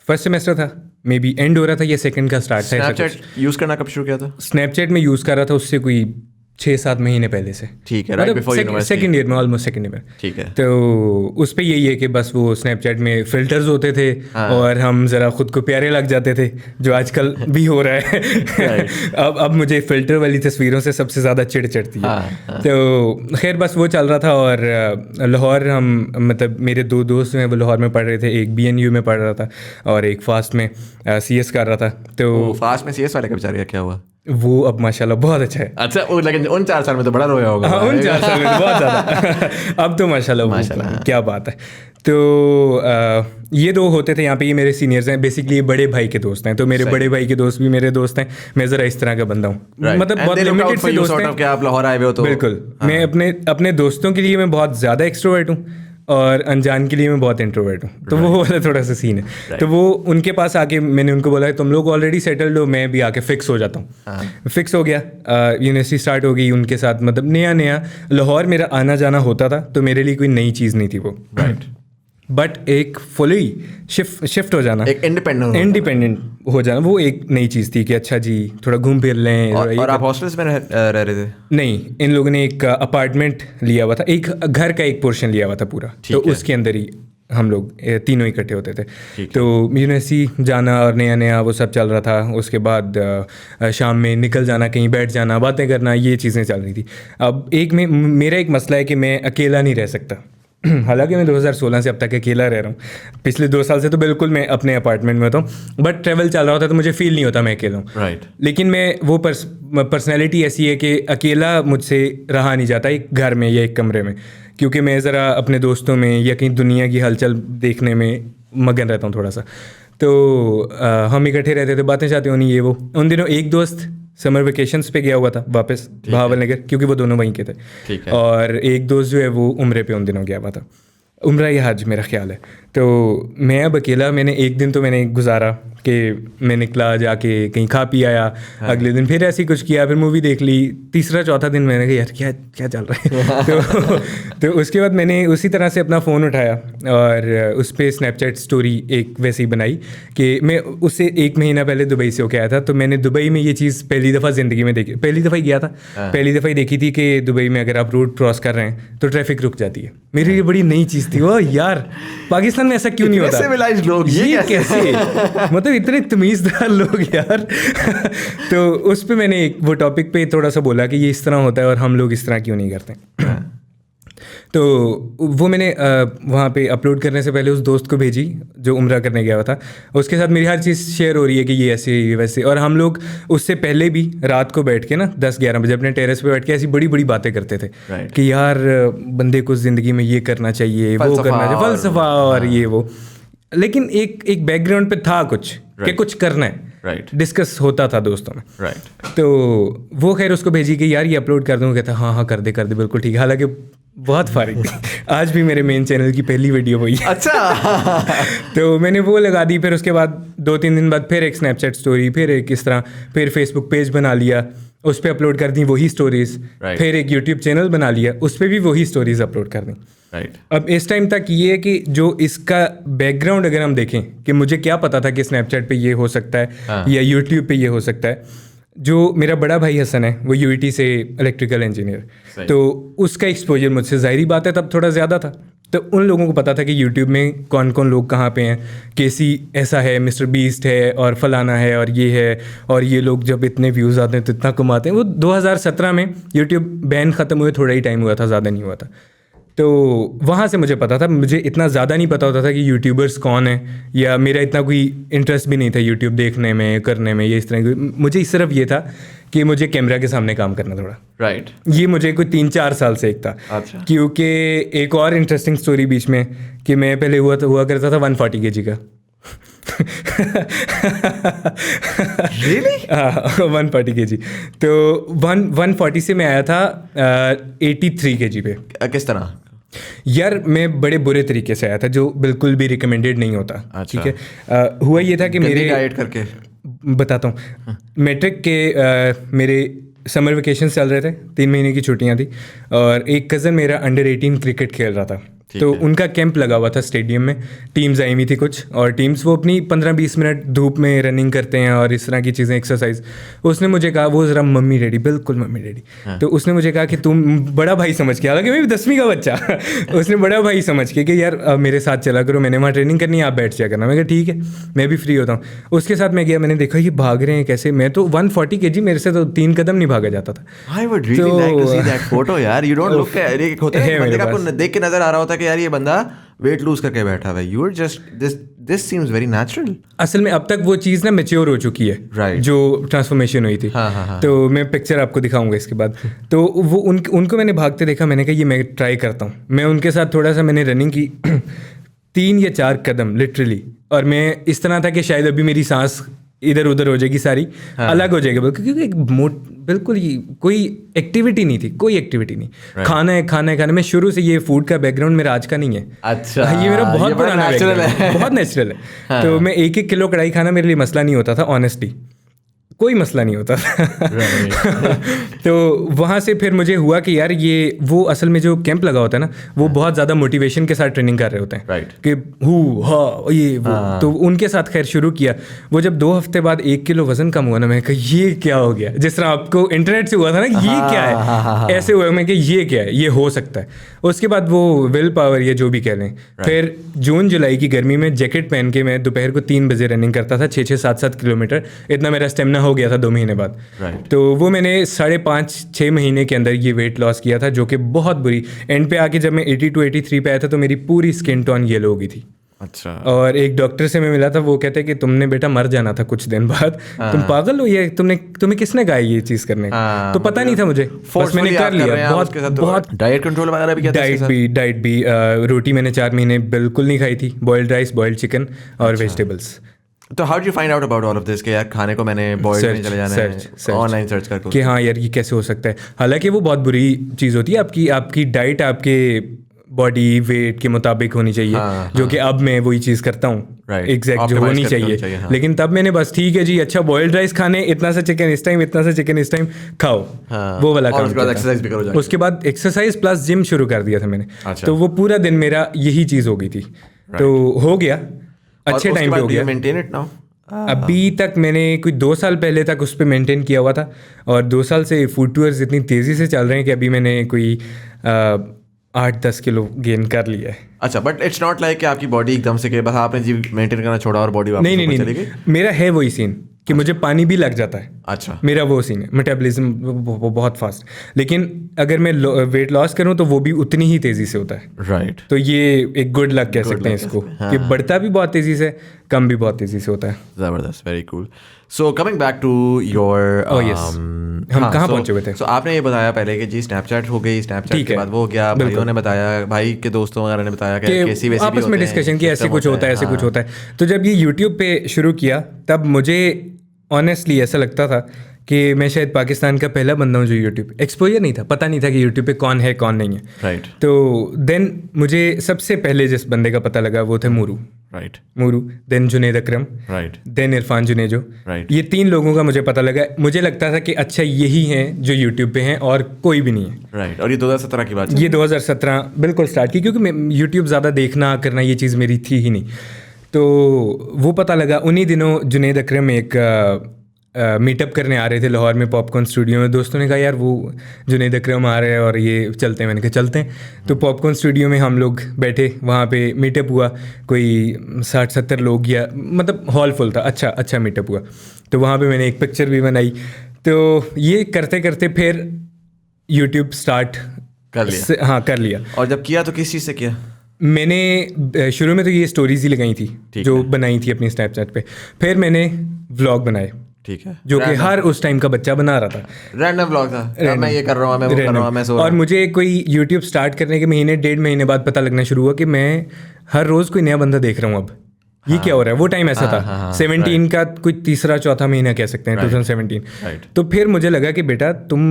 फर्स्ट सेमेस्टर था, मे बी एंड हो रहा था या सेकंड का स्टार्ट था। स्नैपचैट यूज़ करना कब शुरू किया था? स्नैपचैट में यूज़ कर रहा था उससे कोई 6-7 महीने पहले से। ठीक है, right before university, second year में, ऑलमोस्ट सेकंड ईयर में। ठीक है। तो उस पे यही है कि बस वो स्नैपचैट में फिल्टर्स होते थे और हम ज़रा खुद को प्यारे लग जाते थे, जो आजकल भी हो रहा है। अब मुझे फिल्टर वाली तस्वीरों से सबसे ज़्यादा चिढ़ चढ़ती है। तो खैर बस वो चल रहा था। और लाहौर मतलब मेरे 2 दोस्त हैं, वो लाहौर में पढ़ रहे थे। एक BNU में पढ़ रहा था और एक फास्ट में CS कर रहा था। तो फास्ट में CS वाले का बेचारे का क्या हुआ? वो अब माशाल्लाह बहुत अच्छा है। अच्छा, लेकिन उन 4 साल में तो बड़ा रोया होगा। हाँ, उन 4 साल में तो बहुत ज़्यादा। अब तो माशाल्लाह क्या बात है। तो ये 2 होते थे यहाँ पे, ये मेरे सीनियर्स हैं, बेसिकली ये बड़े भाई के दोस्त हैं। तो मेरे बड़े भाई के दोस्त भी मेरे दोस्त हैं। मैं ज़रा इस तरह का बंदा हूँ, मतलब बहुत लिमिटेड से दोस्त हैं। आप लाहौर आए हुए हो तो बिल्कुल, मैं अपने दोस्तों के लिए मैं बहुत ज़्यादा एक्सट्रोवर्ट हूँ और अनजान के लिए मैं बहुत इंट्रोवर्ट हूँ। तो वो वाला थोड़ा सा सीन है। तो वो उनके पास आके मैंने उनको बोला तुम लोग ऑलरेडी सेटल्ड हो, मैं भी आके फिक्स हो जाता हूँ। फिक्स हो गया, यूनिवर्सिटी स्टार्ट हो गई उनके साथ। मतलब नया लाहौर मेरा आना जाना होता था, तो मेरे लिए कोई नई चीज़ नहीं थी वो। राइट, बट एक फुली शिफ्ट हो जाना, एक इंडिपेंडेंट हो जाना, वो एक नई चीज़ थी कि अच्छा जी थोड़ा घूम फिर लें। और आप हॉस्टल्स में रह रहे थे? नहीं, इन लोगों ने एक अपार्टमेंट लिया हुआ था, एक घर का एक पोर्शन लिया हुआ था पूरा, तो उसके अंदर ही हम लोग तीनों इकट्ठे होते थे। तो यूनिवर्सिटी जाना और नया वो सब चल रहा था। उसके बाद शाम में निकल जाना, कहीं बैठ जाना, बातें करना, ये चीज़ें चल रही थी। अब मेरा एक मसला है कि मैं अकेला नहीं रह सकता। हालांकि मैं 2016 से अब तक अकेला रह रहा हूँ। पिछले 2 साल से तो बिल्कुल मैं अपने अपार्टमेंट में होता हूँ, बट ट्रैवल चल रहा होता है तो मुझे फील नहीं होता मैं अकेला हूँ। राइट। लेकिन मैं वो पर्सनैलिटी ऐसी है कि अकेला मुझसे रहा नहीं जाता एक घर में या एक कमरे में, क्योंकि मैं ज़रा अपने दोस्तों में या कहीं दुनिया की हलचल देखने में मगन रहता हूँ थोड़ा सा। तो हम इकट्ठे रहते थे, बातें शातें होनी, ये वो। उन दिनों एक दोस्त समर वेकेशंस पे गया हुआ था वापस भावल नगर, क्योंकि वो दोनों वहीं के थे। और एक दोस्त जो है वो उम्रे पे उन दिनों गया हुआ था, उम्रा या हज मेरा ख्याल है। तो मैं अब अकेला, मैंने एक दिन तो मैंने गुजारा कि मैं निकला, जाके कहीं खा पी आया। अगले दिन फिर ऐसे ही कुछ किया, फिर मूवी देख ली। तीसरा चौथा दिन मैंने कहा यार क्या चल रहा है। तो उसके बाद मैंने उसी तरह से अपना फ़ोन उठाया और उस पर स्नैपचैट स्टोरी एक वैसी बनाई कि मैं उससे 1 महीना पहले दुबई से होके आया था। तो मैंने दुबई में ये चीज़ पहली दफ़ा ज़िंदगी में देखी, पहली दफ़ा ही गया था, पहली दफ़ा ही देखी थी कि दुबई में अगर आप रोड क्रॉस कर रहे हैं तो ट्रैफिक रुक जाती है। मेरे लिए बड़ी नई चीज़ थी वो, यार पाकिस्तान में ऐसा क्यों नहीं होता? सिविलाइज्ड लोग ये कैसे मतलब इतने तमीज़दार लोग यार। तो उस पे मैंने वो टॉपिक पे थोड़ा सा बोला कि ये इस तरह होता है और हम लोग इस तरह क्यों नहीं करते। तो वो मैंने वहाँ पे अपलोड करने से पहले उस दोस्त को भेजी जो उम्रा करने गया हुआ था, उसके साथ मेरी हर चीज़ शेयर हो रही है कि ये ऐसे ये वैसे, और हम लोग उससे पहले भी रात को बैठ के ना 10-11 बजे अपने टेरेस पे बैठ के ऐसी बड़ी बड़ी बातें करते थे कि यार बंदे को ज़िंदगी में ये करना चाहिए, वो करना चाहिए, फ़लसफ़ा और ये वो, लेकिन एक बैकग्राउंड पे था कुछ कि कुछ करना है, डिस्कस होता था दोस्तों में। तो वो खैर उसको भेजी कि यार ये अपलोड कर दूँ, कहता हाँ कर दे बिल्कुल ठीक है, हालांकि बहुत फारिग आज भी मेरे मेन चैनल की पहली वीडियो वही है। अच्छा तो मैंने वो लगा दी, फिर उसके बाद 2-3 दिन बाद फिर एक स्नैपचैट स्टोरी, फिर एक इस तरह, फिर फेसबुक पेज बना लिया, उस पर अपलोड कर दी वही स्टोरीज, फिर एक यूट्यूब चैनल बना लिया, उस पर भी वही स्टोरीज अपलोड कर दी। अब इस टाइम तक ये है कि जो इसका बैकग्राउंड अगर हम देखें कि मुझे क्या पता था कि स्नैपचैट पे ये हो सकता है या यूट्यूब पे ये हो सकता है, जो मेरा बड़ा भाई हसन है वो यूईटी से इलेक्ट्रिकल इंजीनियर, तो उसका एक्सपोजर मुझसे ज़ाहिरी बात है तब थोड़ा ज़्यादा था, तो उन लोगों को पता था कि यूट्यूब में कौन कौन लोग कहाँ पे हैं, केसी ऐसा है, मिस्टर बीस्ट है और फलाना है और ये है, और ये लोग जब इतने व्यूज़ आते हैं तो इतना कमाते हैं। वो 2017 में यूट्यूब बैन ख़त्म हुए थोड़ा ही टाइम हुआ था, ज़्यादा नहीं हुआ था, तो वहाँ से मुझे पता था। मुझे इतना ज़्यादा नहीं पता होता था कि यूट्यूबर्स कौन है, या मेरा इतना कोई इंटरेस्ट भी नहीं था यूट्यूब देखने में करने में, ये इस तरह की, मुझे सिर्फ ये था कि मुझे कैमरा के सामने काम करना थोड़ा, ये मुझे कोई 3-4 साल से एक था। अच्छा। क्योंकि एक और इंटरेस्टिंग स्टोरी बीच में कि मैं पहले हुआ करता था 140 kg का। Really? 140 kg, तो 140 से मैं आया था 83 kg पे। किस तरह? यार मैं बड़े बुरे तरीके से आया था, जो बिल्कुल भी रिकमेंडेड नहीं होता। अच्छा। ठीक है, हुआ ये था कि मेरे डाइट करके बताता हूँ, मैट्रिक के मेरे समर वेकेशन चल रहे थे, 3 महीने की छुट्टियाँ थी, और एक कज़न मेरा अंडर 18 क्रिकेट खेल रहा था, तो उनका कैंप लगा हुआ था स्टेडियम में, टीम्स आई हुई थी कुछ, और टीम्स वो अपनी 15-20 मिनट धूप में रनिंग करते हैं और इस तरह की चीज़ें, एक्सरसाइज। उसने मुझे कहा, वो ज़रा मम्मी डैडी, बिल्कुल मम्मी डैडी, तो उसने मुझे कहा कि तुम बड़ा भाई समझ के, हालांकि मैं भी 10वीं का बच्चा उसने बड़ा भाई समझ के कि यार मेरे साथ चला करो, मैंने वहाँ ट्रेनिंग करनी है, आप बैठ जाया करना। मैं कहा ठीक है, मैं भी फ्री होता हूँ। उसके साथ मैं गया, मैंने देखा ये भाग रहे हैं कैसे, मैं तो 140 kg, मेरे से तो 3 कदम नहीं भागा जाता था। I would really like to see that photo यार, you don't look, एक होता है बंदे का आपको देख के नजर आ रहा होता है कि यार ये बंदा वेट लूज करके बैठा हुआ है, you are just this seems very natural. असल में अब तक वो चीज़ ना मैच्योर हो चुकी है, Right. जो ट्रांसफॉर्मेशन हुई थी। हाँ. तो मैं पिक्चर आपको दिखाऊंगा इसके बाद। तो वो उनको मैंने भागते देखा, मैंने कहा ये मैं ट्राई करता हूँ। मैं उनके साथ थोड़ा सा मैंने रनिंग की 3 या 4 कदम लिटरली, और मैं इस तरह था कि शायद अभी मेरी सांस इधर उधर हो जाएगी, सारी अलग हो जाएगी, क्योंकि बिल्कुल ही कोई एक्टिविटी नहीं थी, कोई एक्टिविटी नहीं। खाना है। मैं शुरू से, ये फूड का बैकग्राउंड मेरा आज का नहीं है। अच्छा, ये मेरा बहुत पुराना नेचुरल है, बहुत नेचुरल है। तो मैं 1-1 किलो कढ़ाई खाना मेरे लिए मसला नहीं होता था, ऑनेस्टली कोई मसला नहीं होता था। तो वहाँ से फिर मुझे हुआ कि यार ये वो असल में जो कैंप लगा होता है ना, वो बहुत ज़्यादा मोटिवेशन के साथ ट्रेनिंग कर रहे होते हैं कि ये वो। तो उनके साथ खैर शुरू किया। वो जब 2 हफ्ते बाद 1 किलो वजन कम हुआ ना, मैं कहा ये क्या हो गया, जिस तरह आपको इंटरनेट से हुआ था ना कि ये क्या है, ऐसे हुआ मैं कि ये क्या है, ये हो सकता है। उसके बाद वो विल पावर, ये जो भी कह लें, फिर जून जुलाई की गर्मी में जैकेट पहन के मैं दोपहर को 3 बजे रनिंग करता था, 6-6, 7-7 किलोमीटर, इतना मेरा स्टेमिना हो गया था 2 महीने बाद। तो वो मैंने 5.5-6 महीने के अंदर ये वेट लॉस किया था, जो कि बहुत बुरी, एंड पे आके जब मैं 82-83 पे आया था तो मेरी पूरी स्किन टोन येलो हो गई थी। अच्छा। और एक डॉक्टर से मैं मिला था, वो कहते कि तुमने बेटा मर जाना था कुछ दिन बाद, तुम पागल हो, ये तुम्हें किसने कहा ये चीज़ करने का? तो पता नहीं था मुझे, बस मैंने कर लिया। बहुत डाइट कंट्रोल वगैरह भी, डाइट भी रोटी मैंने 4 महीने बिल्कुल नहीं खाई थी, बॉइल्ड राइस, बॉइल्ड चिकन और वेजिटेबल्स। तो how do you find out about all of this कि यार खाने को मैंने बॉइल्ड में चले जाना है, ऑनलाइन सर्च करके कि हाँ यार ये कैसे हो सकता है। हालांकि वो बहुत बुरी चीज़ होती है, आपकी डाइट आपके बॉडी वेट के मुताबिक होनी चाहिए, जो कि अब मैं वही चीज़ करता हूँ, एग्जैक्ट जो होनी चाहिए। लेकिन तब मैंने बस ठीक है जी, अच्छा बॉइल्ड राइस खाने, इतना सा चिकन इस टाइम, इतना सा चिकन इस टाइम खाओ, वो वाला काम। उसके बाद एक्सरसाइज प्लस जिम शुरू कर दिया था मैंने। तो वो पूरा दिन मेरा यही चीज़ हो गई थी, तो हो गया अच्छे टाइम पे हो गया। Maintain it now? अभी तक मैंने कोई 2 साल पहले तक उस पर मेंटेन किया हुआ था, और 2 साल से फूड टूर्स इतनी तेज़ी से चल रहे हैं कि अभी मैंने कोई 8-10 किलो गेन कर लिया है। अच्छा, बट इट्स नॉट लाइक कि आपकी बॉडी एकदम से कि बस आपने जी मेंटेन करना छोड़ा और बॉडी वापस नहीं, मेरा है वही सीन कि मुझे पानी भी लग जाता है। अच्छा। मेरा वो सीन है, मेटाबॉलिज्म बहुत फास्ट, लेकिन अगर मैं वेट लॉस करूं तो वो भी उतनी ही तेज़ी से होता है। राइट। तो ये एक गुड लक कह सकते हैं इसको, कि बढ़ता भी बहुत तेज़ी से, कम भी बहुत तेज़ी से होता है। ज़बरदस्त, very cool. So coming back to your, हम कहाँ पहुंचे हुए थे? सो आपने ये बताया पहले कि जी स्नैपचैट हो गई, स्नैपचैट के बाद वो हो गया, भाइयों ने बताया, भाई के दोस्तों वगैरह ने बताया कि आपस में डिस्कशन की ऐसे कुछ होता है, ऐसे कुछ होता है। तो जब ये यूट्यूब पे शुरू किया तब मुझे ऑनेस्टली ऐसा लगता था कि मैं शायद पाकिस्तान का पहला बंदा हूँ जो यूट्यूब, एक्सपोजर नहीं था, पता नहीं था कि यूट्यूब पे कौन है कौन नहीं है। राइट। तो देन मुझे सबसे पहले जिस बंदे का पता लगा वो थे Mooroo. Right. Mooroo, then Junaid Akram, right, then Irfan Junejo. Right. ये 3 लोगों का मुझे पता लगा। मुझे लगता था कि अच्छा यही हैं जो यूट्यूब पे हैं और कोई भी नहीं है। राइट। और ये 2017 की बात है? ये 2017 बिल्कुल स्टार्ट की, क्योंकि मैं यूट्यूब ज़्यादा देखना करना ये चीज़ मेरी थी ही नहीं। तो वो पता लगा उन्हीं दिनों। जुनेद अकरम एक मीटअप करने आ रहे थे लाहौर में, पॉपकॉर्न स्टूडियो में। दोस्तों ने कहा यार वो जुनेद अकरम आ रहे हैं और ये चलते हैं। मैंने कहा चलते हैं। तो पॉपकॉर्न स्टूडियो में हम लोग बैठे, वहाँ पे मीटअप हुआ। कोई 60-70 लोग, या मतलब हॉल फुल था। अच्छा मीटअप हुआ। तो वहाँ पे मैंने एक पिक्चर भी बनाई। तो ये करते करते फिर यूट्यूब स्टार्ट कर लिया। हाँ, कर लिया। और जब किया तो किस चीज़ से किया? मैंने शुरू में तो ये स्टोरीज ही लगाई थी जो बनाई थी अपनी स्नैपचैट पे। फिर मैंने व्लॉग बनाए, ठीक है, जो कि हर उस टाइम का बच्चा बना रहा था। रैंडम व्लॉग था, मैं ये कर रहा हूँ, मैं वो कर रहा हूँ, मैं सो रहा हूँ। और मुझे कोई यूट्यूब स्टार्ट करने के महीने 1.5 महीने बाद पता लगना शुरू हुआ कि मैं हर रोज़ कोई नया बंदा देख रहा हूँ। अब ये क्या हो रहा है? वो टाइम ऐसा था 17 का कोई 3-4 महीना कह सकते हैं, 2017। तो फिर मुझे लगा कि बेटा तुम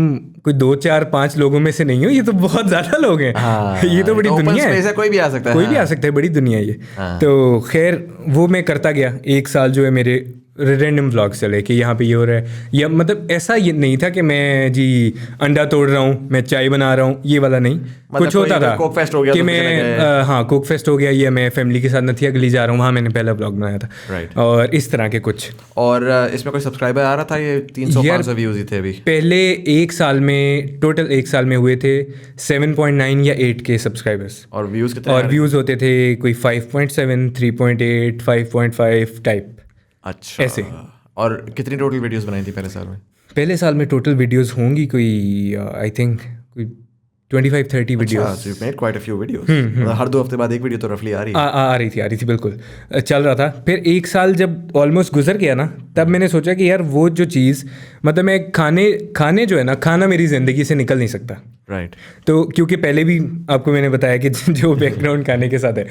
कोई 2-4-5 लोगों में से नहीं हो, ये तो बहुत ज़्यादा लोग हैं। ये तो बड़ी दुनिया है, कोई भी आ सकता है, कोई भी आ सकता है, बड़ी दुनिया है ये। तो खैर वो मैं करता गया। 1 साल जो है मेरे रैंडम व्लॉग चले कि यहाँ पे ये हो रहा है, या मतलब ऐसा ये नहीं था कि मैं जी अंडा तोड़ रहा हूँ, मैं चाय बना रहा हूँ, ये वाला नहीं। मतलब कुछ होता था कोक फेस्ट हो गया कि मैं हाँ कोक फेस्ट हो गया, या मैं फैमिली के साथ नथिया गली जा रहा हूँ, वहाँ मैंने पहला व्लॉग बनाया था। राइट। और इस तरह के कुछ। और इसमें कोई सब्सक्राइबर आ रहा था? ये 300-500 व्यूज ही थे अभी पहले 1 साल में, टोटल 1 साल में हुए थे 7.9 या 8 के सब्सक्राइबर्स। और व्यूज कितने? और व्यूज़ होते थे कोई 5.7, 3.8, 5.5 टाइप। अच्छा, ऐसे। और कितनी टोटल वीडियोस बनाई थी पहले साल में? पहले साल में टोटल वीडियोस होंगी कोई आई थिंक कोई 25-30 videos. You made quite a few videos. हर 2 हफ्ते बाद एक वीडियो तो रफली आ रही है। आ रही थी बिल्कुल, चल रहा था। फिर 1 साल जब ऑलमोस्ट गुजर गया ना, तब मैंने सोचा कि यार वो जो चीज़, मतलब मैं खाने जो है ना, खाना मेरी ज़िंदगी से निकल नहीं सकता। राइट। तो क्योंकि पहले भी आपको मैंने बताया कि जो बैकग्राउंड खाने के साथ है,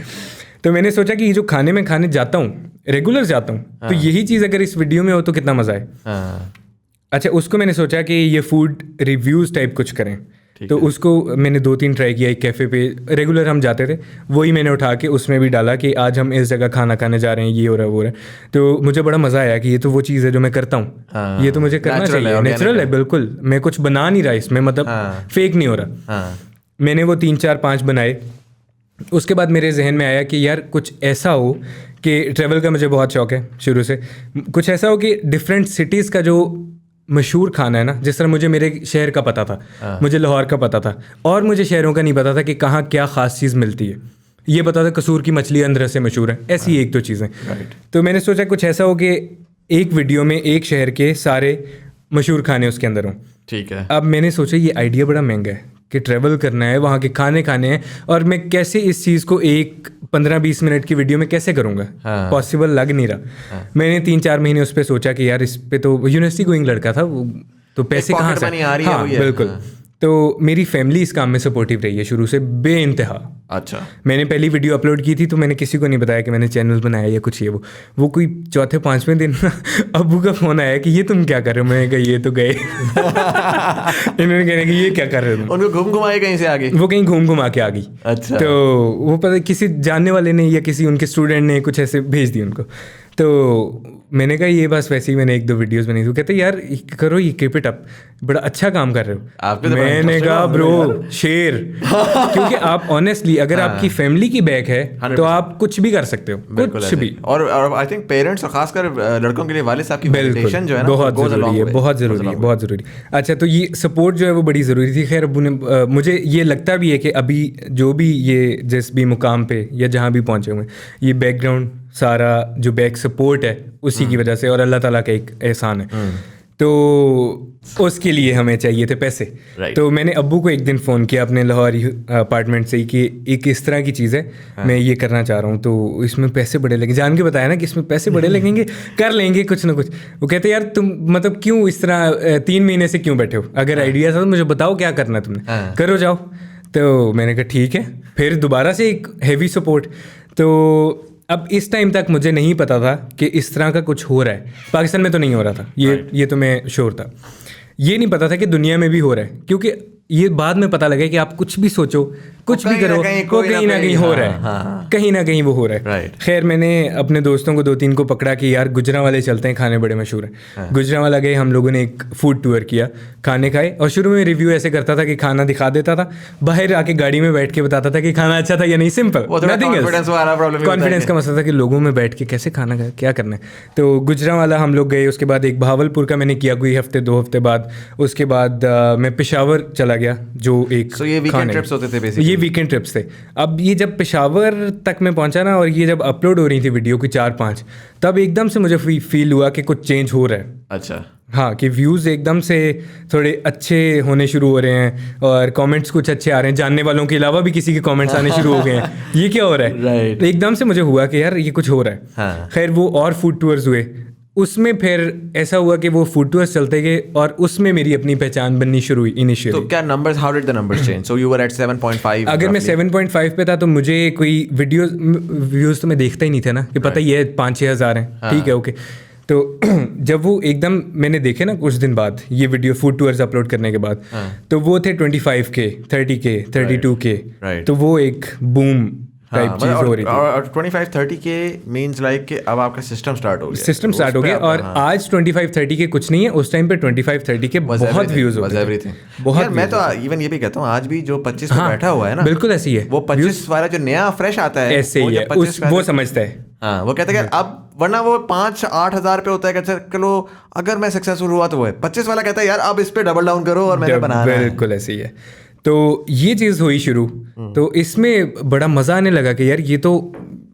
तो मैंने सोचा कि ये जो खाने में खाने जाता हूँ, रेगुलर जाता हूँ, तो यही चीज़ अगर इस वीडियो में हो तो कितना मज़ा है। अच्छा, उसको मैंने सोचा कि ये फूड रिव्यूज़ टाइप कुछ करें। तो उसको मैंने 2-3 ट्राई किया। एक कैफ़े पे रेगुलर हम जाते थे, वही मैंने उठा के उसमें भी डाला कि आज हम इस जगह खाना खाने जा रहे हैं, ये हो रहा है वो हो रहा है। तो मुझे बड़ा मज़ा आया कि ये तो वो चीज़ है जो मैं करता हूँ, ये तो मुझे करना चाहिए, नेचुरल है बिल्कुल। मैं कुछ बना नहीं रहा इसमें, मतलब फेक नहीं हो रहा। मैंने वो 3-4-5 बनाए। उसके बाद मेरे जहन में आया कि यार कुछ ऐसा हो कि ट्रैवल का मुझे बहुत शौक है शुरू से, कुछ ऐसा हो कि डिफरेंट सिटीज़ का जो मशहूर खाना है ना, जिस तरह मुझे मेरे शहर का पता था, मुझे लाहौर का पता था, और मुझे शहरों का नहीं पता था कि कहाँ क्या ख़ास चीज़ मिलती है। ये पता था कसूर की मछली अंदर से मशहूर है, ऐसी एक दो चीज़ें। तो मैंने सोचा कुछ ऐसा हो कि एक वीडियो में एक शहर के सारे मशहूर खाने उसके अंदर हों। ठीक है। अब मैंने सोचा ये आइडिया बड़ा महंगा है कि ट्रैवल करना है, वहाँ के खाने खाने हैं, और मैं कैसे इस चीज़ को एक 15-20 मिनट की वीडियो में कैसे करूँगा। पॉसिबल लग नहीं रहा। मैंने 3-4 महीने उस पर सोचा कि यार इस पे तो यूनिवर्सिटी गोइंग लड़का था वो, तो पैसे कहाँ से आ रही है। हाँ, बिल्कुल। तो मेरी फैमिली इस काम में सपोर्टिव रही है शुरू से बेइंतहा। अच्छा। मैंने पहली वीडियो अपलोड की थी तो मैंने किसी को नहीं बताया कि मैंने चैनल बनाया या कुछ ये वो कोई 4-5वें दिन अब्बू का फ़ोन आया कि ये तुम क्या कर रहे हो। मैंने कहा ये तो गए इन्होंने कहने कि ये क्या कर रहे हो। उनको घूम घुमा के कहीं से आ गई, वो कहीं घूम घुमा के आ गई। अच्छा। तो वो पता किसी जानने वाले ने या किसी उनके स्टूडेंट ने कुछ ऐसे भेज दी उनको। तो मैंने कहा ये बस वैसे ही मैंने 1-2 वीडियोस बनाई थी। कहते यार करो ये, कीप इट अप, बड़ा अच्छा काम कर रहे हो। मैंने कहा ब्रो शेर क्योंकि आप ऑनेस्टली अगर आपकी फैमिली की बैक है तो आप कुछ भी कर सकते हो, कुछ भी। और आई थिंक पेरेंट्स और खासकर लड़कों के लिए वालिद साहब की मोटिवेशन जो है ना बहुत ज़रूरी है, बहुत ज़रूरी है, बहुत ज़रूरी। अच्छा, तो ये सपोर्ट जो है वो बड़ी ज़रूरी थी। खैर अब्बू ने, मुझे ये लगता भी है कि अभी जो भी ये जिस भी मुकाम पे या जहाँ भी पहुँचे हुए ये बैकग्राउंड सारा जो बैक सपोर्ट है उसी की वजह से, और अल्लाह ताला का एक एहसान है। तो उसके लिए हमें चाहिए थे पैसे। तो मैंने अब्बू को एक दिन फ़ोन किया अपने लाहौर अपार्टमेंट से ही कि एक इस तरह की चीज़ है, मैं ये करना चाह रहा हूँ, तो इसमें पैसे बड़े लगेंगे। जान के बताया ना कि इसमें पैसे बड़े लगेंगे, कर लेंगे कुछ ना कुछ। वो कहते यार तुम मतलब क्यों इस तरह 3 महीने से क्यों बैठे हो, अगर आइडिया था तो मुझे बताओ क्या करना है तुमने, करो जाओ। तो मैंने कहा ठीक है। फिर दोबारा से एक हैवी सपोर्ट। तो अब इस टाइम तक मुझे नहीं पता था कि इस तरह का कुछ हो रहा है। पाकिस्तान में तो नहीं हो रहा था ये तो मैं श्योर था। ये नहीं पता था कि दुनिया में भी हो रहा है, क्योंकि ये बाद में पता लगा कि आप कुछ भी सोचो, कुछ भी करो, वो कहीं ना कहीं हो रहा है, कहीं ना कहीं वो हो रहा है। खैर मैंने अपने दोस्तों को 2-3 को पकड़ा कि यार गुजरांवाले चलते हैं, खाने बड़े मशहूर है। गुजरांवाला गए, हम लोगों ने एक फूड टूर किया, खाने खाए। और शुरू में रिव्यू ऐसे करता था कि खाना दिखा देता था, बाहर आके गाड़ी में बैठ के बताता था कि खाना अच्छा था या नहीं। सिंपल, कॉन्फिडेंस का मसला था कि लोगों में बैठ के कैसे खाना खाए, क्या करना है। तो गुजरांवाला हम लोग गए, उसके बाद एक बहावलपुर का मैंने किया कोई हफ्ते 2 हफ्ते बाद। उसके बाद मैं पेशावर चला गया, जो एक ये वीकेंड ट्रिप्स होते थे बेसिकली। ये वीकेंड ट्रिप्स थे। अब ये जब पेशावर तक मैं पहुंचा ना, और ये जब अपलोड हो रही थी वीडियो की 4-5, तब एकदम से मुझे फील हुआ कि कुछ चेंज हो रहा है। अच्छा, हाँ, कि व्यूज़ एकदम से थोड़े अच्छे होने शुरू हो रहे हैं, और कमेंट्स कुछ अच्छे आ रहे हैं, जानने वालों के अलावा भी किसी के कमेंट्स आने शुरू हो गए हैं। ये क्या हो रहा है? एकदम से मुझे हुआ कि यार ये कुछ हो रहा है। खैर वो और फूड टूर्स हुए, उसमें फिर ऐसा हुआ कि वो फूड टूर्स चलते गए, और उसमें मेरी अपनी पहचान बननी शुरू हुई इनिशियली। तो क्या numbers, how did the numbers change? So you were at 7.5। अगर मैं 7.5 पे था तो मुझे कोई व्यूज़ तो मैं देखता ही नहीं था ना, कि पता ही है 5-6 हज़ार हैं, ठीक है, ओके। तो जब वो एकदम मैंने देखे ना कुछ दिन बाद ये वीडियो फूड टूर्स अपलोड करने के बाद, तो वो थे 25K, 30K, 32K। तो वो एक बूम टाइप चीज हो रही थी। और 25-30K मींस लाइक कि अब आपका सिस्टम स्टार्ट हो गया, सिस्टम स्टार्ट हो गया। और आज 25-30K कुछ नहीं है, उस टाइम पे 25-30K बहुत व्यूज होते थे, बहुत। मैं तो इवन ये भी कहता हूँ, आज भी जो 25 पे बैठा हुआ है ना, बिल्कुल ऐसी है, वो 25 वाला जो नया फ्रेश आता है ऐसे ही है, वो समझता है। हाँ, वो कहते हैं कि अब, वरना वो 5-8 हज़ार पे होता है कि चलो अगर मैं सक्सेसफुल हुआ तो वो है। 25 वाला कहता है यार अब इस पे डबल डाउन करो और मैंने बनाना है। बिल्कुल ऐसे ही है। तो ये चीज़ हुई शुरू, तो इसमें बड़ा मज़ा आने लगा कि यार ये तो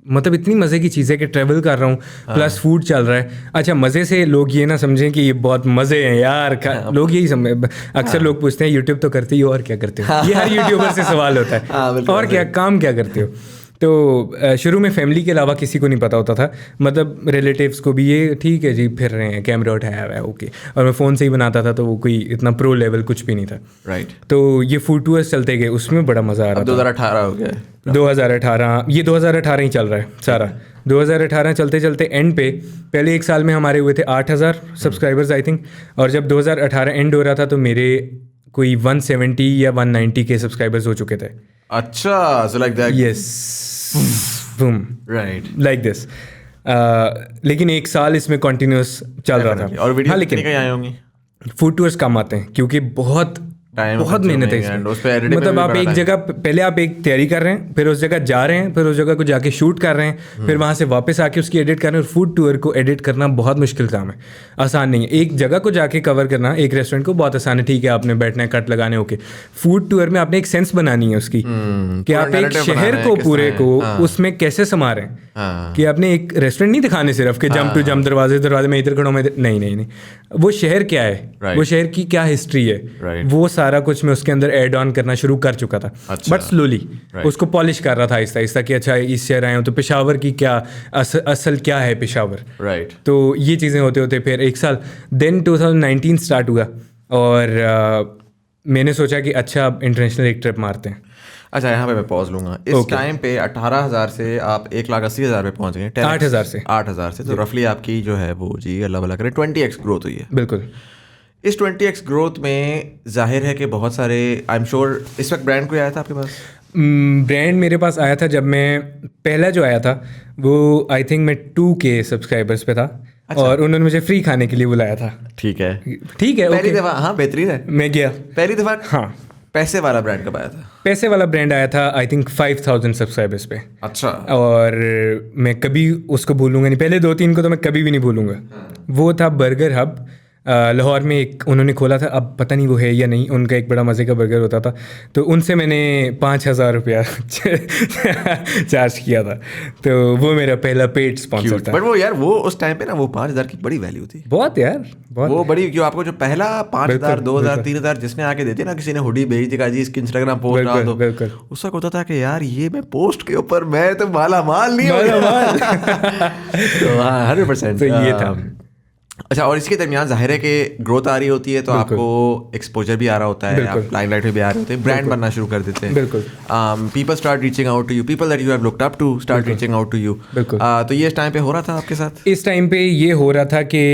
मतलब इतनी मज़े की चीज़ है कि ट्रैवल कर रहा हूँ, प्लस फूड चल रहा है। अच्छा, मज़े से लोग ये ना समझें कि ये बहुत मज़े हैं यार, लोग यही समझे। अक्सर लोग पूछते हैं यूट्यूब तो करते ही हो, और क्या करते हो? ये हर यूट्यूबर से सवाल होता है, और क्या काम क्या करते हो? तो शुरू में फैमिली के अलावा किसी को नहीं पता होता था, मतलब रिलेटिव्स को भी, ये ठीक है जी फिर रहे हैं, कैमरा उठाया हुआ है, ओके। और मैं फ़ोन से ही बनाता था, तो वो कोई इतना प्रो लेवल कुछ भी नहीं था। राइट। तो ये फूड टूर्स चलते गए, उसमें बड़ा मज़ा आ रहा था। 2018 हो गया, 2018, ये 2018 ही चल रहा है सारा। 2018 चलते चलते एंड पे पहले 1 साल में हमारे हुए थे 8,000 सब्सक्राइबर्स आई थिंक, और जब 2018 एंड हो रहा था तो मेरे कोई 170 या 190 के सब्सक्राइबर्स हो चुके थे। अच्छा, so like that. Yes. Boom. Right. Like this. लेकिन 1 साल इसमें कंटिन्यूस चल रहा था। और वीडियो लेकिन कितनी आई होंगी? फूड टूर्स कम आते हैं, क्योंकि बहुत मेहनत है इसमें। मतलब आप एक जगह, पहले आप एक तैयारी कर रहे हैं, फिर उस जगह जा रहे हैं, फिर उस जगह को जाके शूट कर रहे हैं, फिर वहाँ से वापस आके उसकी एडिट कर रहे हैं। और फूड टूर को एडिट करना बहुत मुश्किल काम है, आसान नहीं है। एक जगह को जाके कवर करना, एक रेस्टोरेंट को, बहुत आसान है, ठीक है, आपने बैठना है, कट लगाने, ओके। फूड टूर में आपने एक सेंस बनानी है उसकी, कि आप एक शहर को पूरे को उसमें कैसे समा रहे हैं, कि आपने एक रेस्टोरेंट नहीं दिखाने सिर्फ कि जंप टू जंप, दरवाजे में इधर खड़ा हूं, नहीं, वो शहर क्या है, वो शहर की क्या हिस्ट्री है, वो सारा कुछ मैं उसके अंदर ऐड ऑन करना शुरू कर चुका था। बट स्लोली उसको पॉलिश कर रहा था आहिस्ता आहिस्ता, कि अच्छा इस शहर आए हो तो पेशावर की क्या असल क्या है पेशावर। राइट। तो ये चीज़ें होते होते फिर 1 साल, देन 2019 स्टार्ट हुआ, और मैंने सोचा कि अच्छा अब इंटरनेशनल एक ट्रिप मारते हैं। अच्छा, यहाँ पे मैं पॉज लूंगा। इस टाइम पे 18,000 से आप 1,80,000 पे पहुंच गए। 8,000 से तो रफली आपकी जो है वो, जी अल्लाह भला करे, 20x ग्रोथ हुई है। बिल्कुल। इस 20x ग्रोथ में जाहिर है कि बहुत सारे, आई एम श्योर, इस वक्त ब्रांड कोई आया था आपके पास? ब्रांड मेरे पास आया था जब मैं पहला जो आया था वो आई थिंक मैं 2K सब्सक्राइबर्स पे था। अच्छा। और उन्होंने मुझे फ्री खाने के लिए बुलाया था। ठीक है, पहली दफ़ा। हाँ, बेहतरीन है। मैं गया पहली दफ़ा। हाँ। पैसे वाला ब्रांड कब आया था? पैसे वाला ब्रांड आया था आई थिंक 5,000 सब्सक्राइबर्स पे। अच्छा। और मैं कभी उसको भूलूंगा नहीं, पहले 2-3 को तो मैं कभी भी नहीं भूलूंगा। वो था बर्गर हब, लाहौर में एक उन्होंने खोला था, अब पता नहीं वो है या नहीं, उनका एक बड़ा मज़े का बर्गर होता था, तो उनसे मैंने 5,000 रुपया चार्ज किया था, तो वो मेरा पहला पेड स्पॉन्सर था। बट वो यार वो उस टाइम पे ना वो 5,000 की बड़ी वैल्यू थी, बहुत यार, बहुत। वो बड़ी, क्यों आपको जो पहला 5,000 2,000 3,000 जिसने आके देते ना, किसी ने हुडी भेज दी जी इसकी इंस्टाग्राम पोस्ट डाल दो, उस वक्त होता था कि यार ये मैं पोस्ट के ऊपर मैं तो माला माल नहीं तो हाँ 100%। तो ये था। अच्छा, और इसके दरमियान जाहिर है कि ग्रोथ आ रही होती है, तो आपको एक्सपोजर भी आ रहा होता है, आप लाइमलाइट में भी आ रहे होते हैं, ब्रांड बनना शुरू कर देते हैं। बिल्कुल। People start reaching out to you, people that you have looked up to start reaching out to you. बिल्कुल। तो ये इस टाइम पे हो रहा था आपके साथ? इस टाइम पे ये हो रहा था कि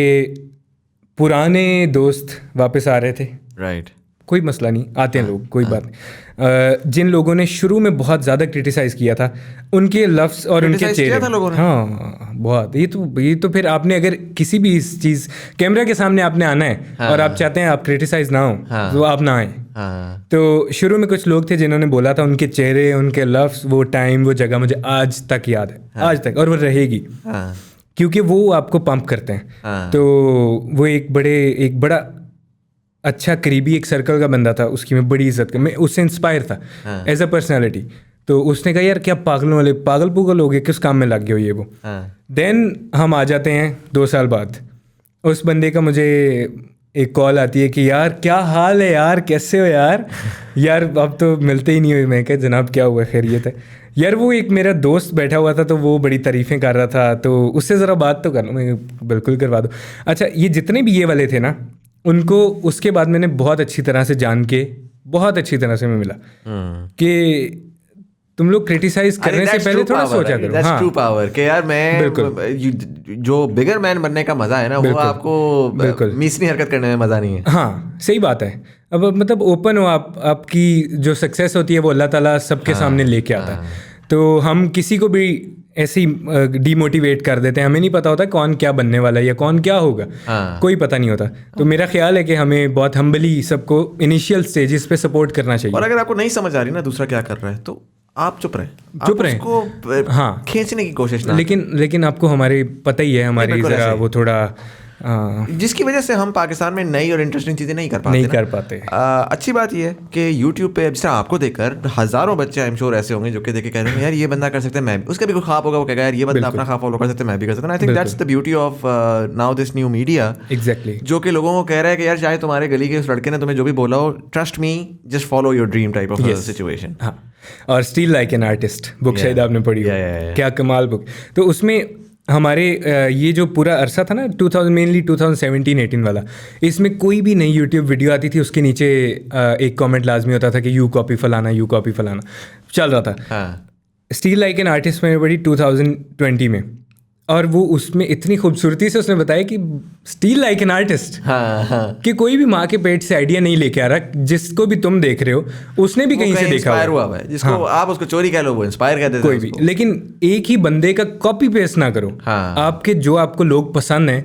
पुराने दोस्त वापस आ रहे थे। राइट। कोई मसला नहीं, आते हैं लोग, कोई बात नहीं। जिन लोगों ने शुरू में बहुत ज़्यादा क्रिटिसाइज़ किया था, उनके लफ्ज़ और उनके चेहरे, हाँ बहुत, ये तो फिर आपने अगर किसी भी इस चीज़ कैमरा के सामने आपने आना है और आप चाहते हैं आप क्रिटिसाइज़ ना हो, तो आप ना आए। तो शुरू में कुछ लोग थे जिन्होंने बोला था, उनके चेहरे, उनके लफ्ज़, वो टाइम, वो जगह मुझे आज तक याद है, आज तक, और वो रहेगी, क्योंकि वो आपको पंप करते हैं। तो वो एक बड़ा अच्छा करीबी एक सर्कल का बंदा था, उसकी मैं बड़ी इज्जत कर, मैं उससे इंस्पायर था एज अ पर्सनैलिटी। तो उसने कहा यार क्या पागलों वाले पागल पुगल हो गए, किस काम में लग गए हो ये वो। देन हम आ जाते हैं 2 साल बाद, उस बंदे का मुझे एक कॉल आती है कि यार क्या हाल है यार, कैसे हो यार यार अब तो मिलते ही नहीं हुए। मैं कहा जनाब क्या हुआ, खैरियत है यार। वो एक मेरा दोस्त बैठा हुआ था, तो वो बड़ी तारीफ़ें कर रहा था, तो उससे ज़रा बात तो कर लो। मैं बिल्कुल करवा दो। अच्छा, ये जितने भी ये वाले थे ना, उनको उसके बाद मैंने बहुत अच्छी तरह से जान के, बहुत अच्छी तरह से मैं मिला कि तुम लोग क्रिटिसाइज करने से पहले थोड़ा सोचा करो। दैट्स ट्रू पावर कि यार मैं जो बिगर मैन बनने का मजा है ना, वो आपको मीसनी हरकत करने में मजा नहीं है। हाँ सही बात है। अब मतलब ओपन हो आप, आपकी जो सक्सेस होती है वो अल्लाह ताला सबके सामने लेके आता है। तो हम किसी को भी ऐसे ही डीमोटिवेट कर देते हैं, हमें नहीं पता होता कौन क्या बनने वाला है या कौन क्या होगा, कोई पता नहीं होता। तो मेरा ख्याल है कि हमें बहुत हम्बली सबको इनिशियल स्टेजेस पे सपोर्ट करना चाहिए। और अगर आपको नहीं समझ आ रही ना दूसरा क्या कर रहा है, तो आप चुप रहें, उसको हाँ खींचने की कोशिश ना। लेकिन आपको हमारे पता ही है हमारी जरा वो थोड़ा जिसकी वजह से हम पाकिस्तान में नई और इंटरेस्टिंग चीज़ें नहीं कर पाते। अच्छी बात यह है कि यूट्यूब पे जिस तरह आपको देखकर हज़ारों बच्चे आई एम श्योर ऐसे होंगे जो कि देख के कह रहे हैं यार ये बंदा कर सकते हैं, मैं भी, उसका भी कोई ख्वाब होगा, वो कहेगा यार ये बंदा अपना ख्वाब फॉलो कर सकते हैं, मैं भी कर सकता हूँ। I think that's the beauty of now this new media. Exactly, जो कि लोगों को कह रहा है कि यार चाहे तुम्हारे गली के उस लड़के ने तुम्हें जो भी बोला हो, trust me, just follow your dream type of situation. हाँ, और still like an artist book शायद आपने पढ़ी हो, क्या कमाल बुक। तो उसमें हमारे ये जो पूरा अरसा था ना 2000 2017-18 वाला, इसमें कोई भी नई यूट्यूब वीडियो आती थी उसके नीचे एक कमेंट लाजमी होता था कि यू कॉपी फलाना चल रहा था। स्टिल लाइक एन आर्टिस्ट मैंने पढ़ी 2020 में, और वो उसमें इतनी खूबसूरती से उसने बताया कि स्टिल लाइक एन आर्टिस्ट, कि कोई भी माँ के पेट से आइडिया नहीं लेके आ रहा, जिसको भी तुम देख रहे हो उसने भी कहीं से देखा हुआ है, जिसको आप उसको चोरी कह लो वो इंस्पायर कर देता है कोई भी। लेकिन एक ही बंदे का कॉपी पेस्ट ना करो। आपके जो आपको लोग पसंद हैं,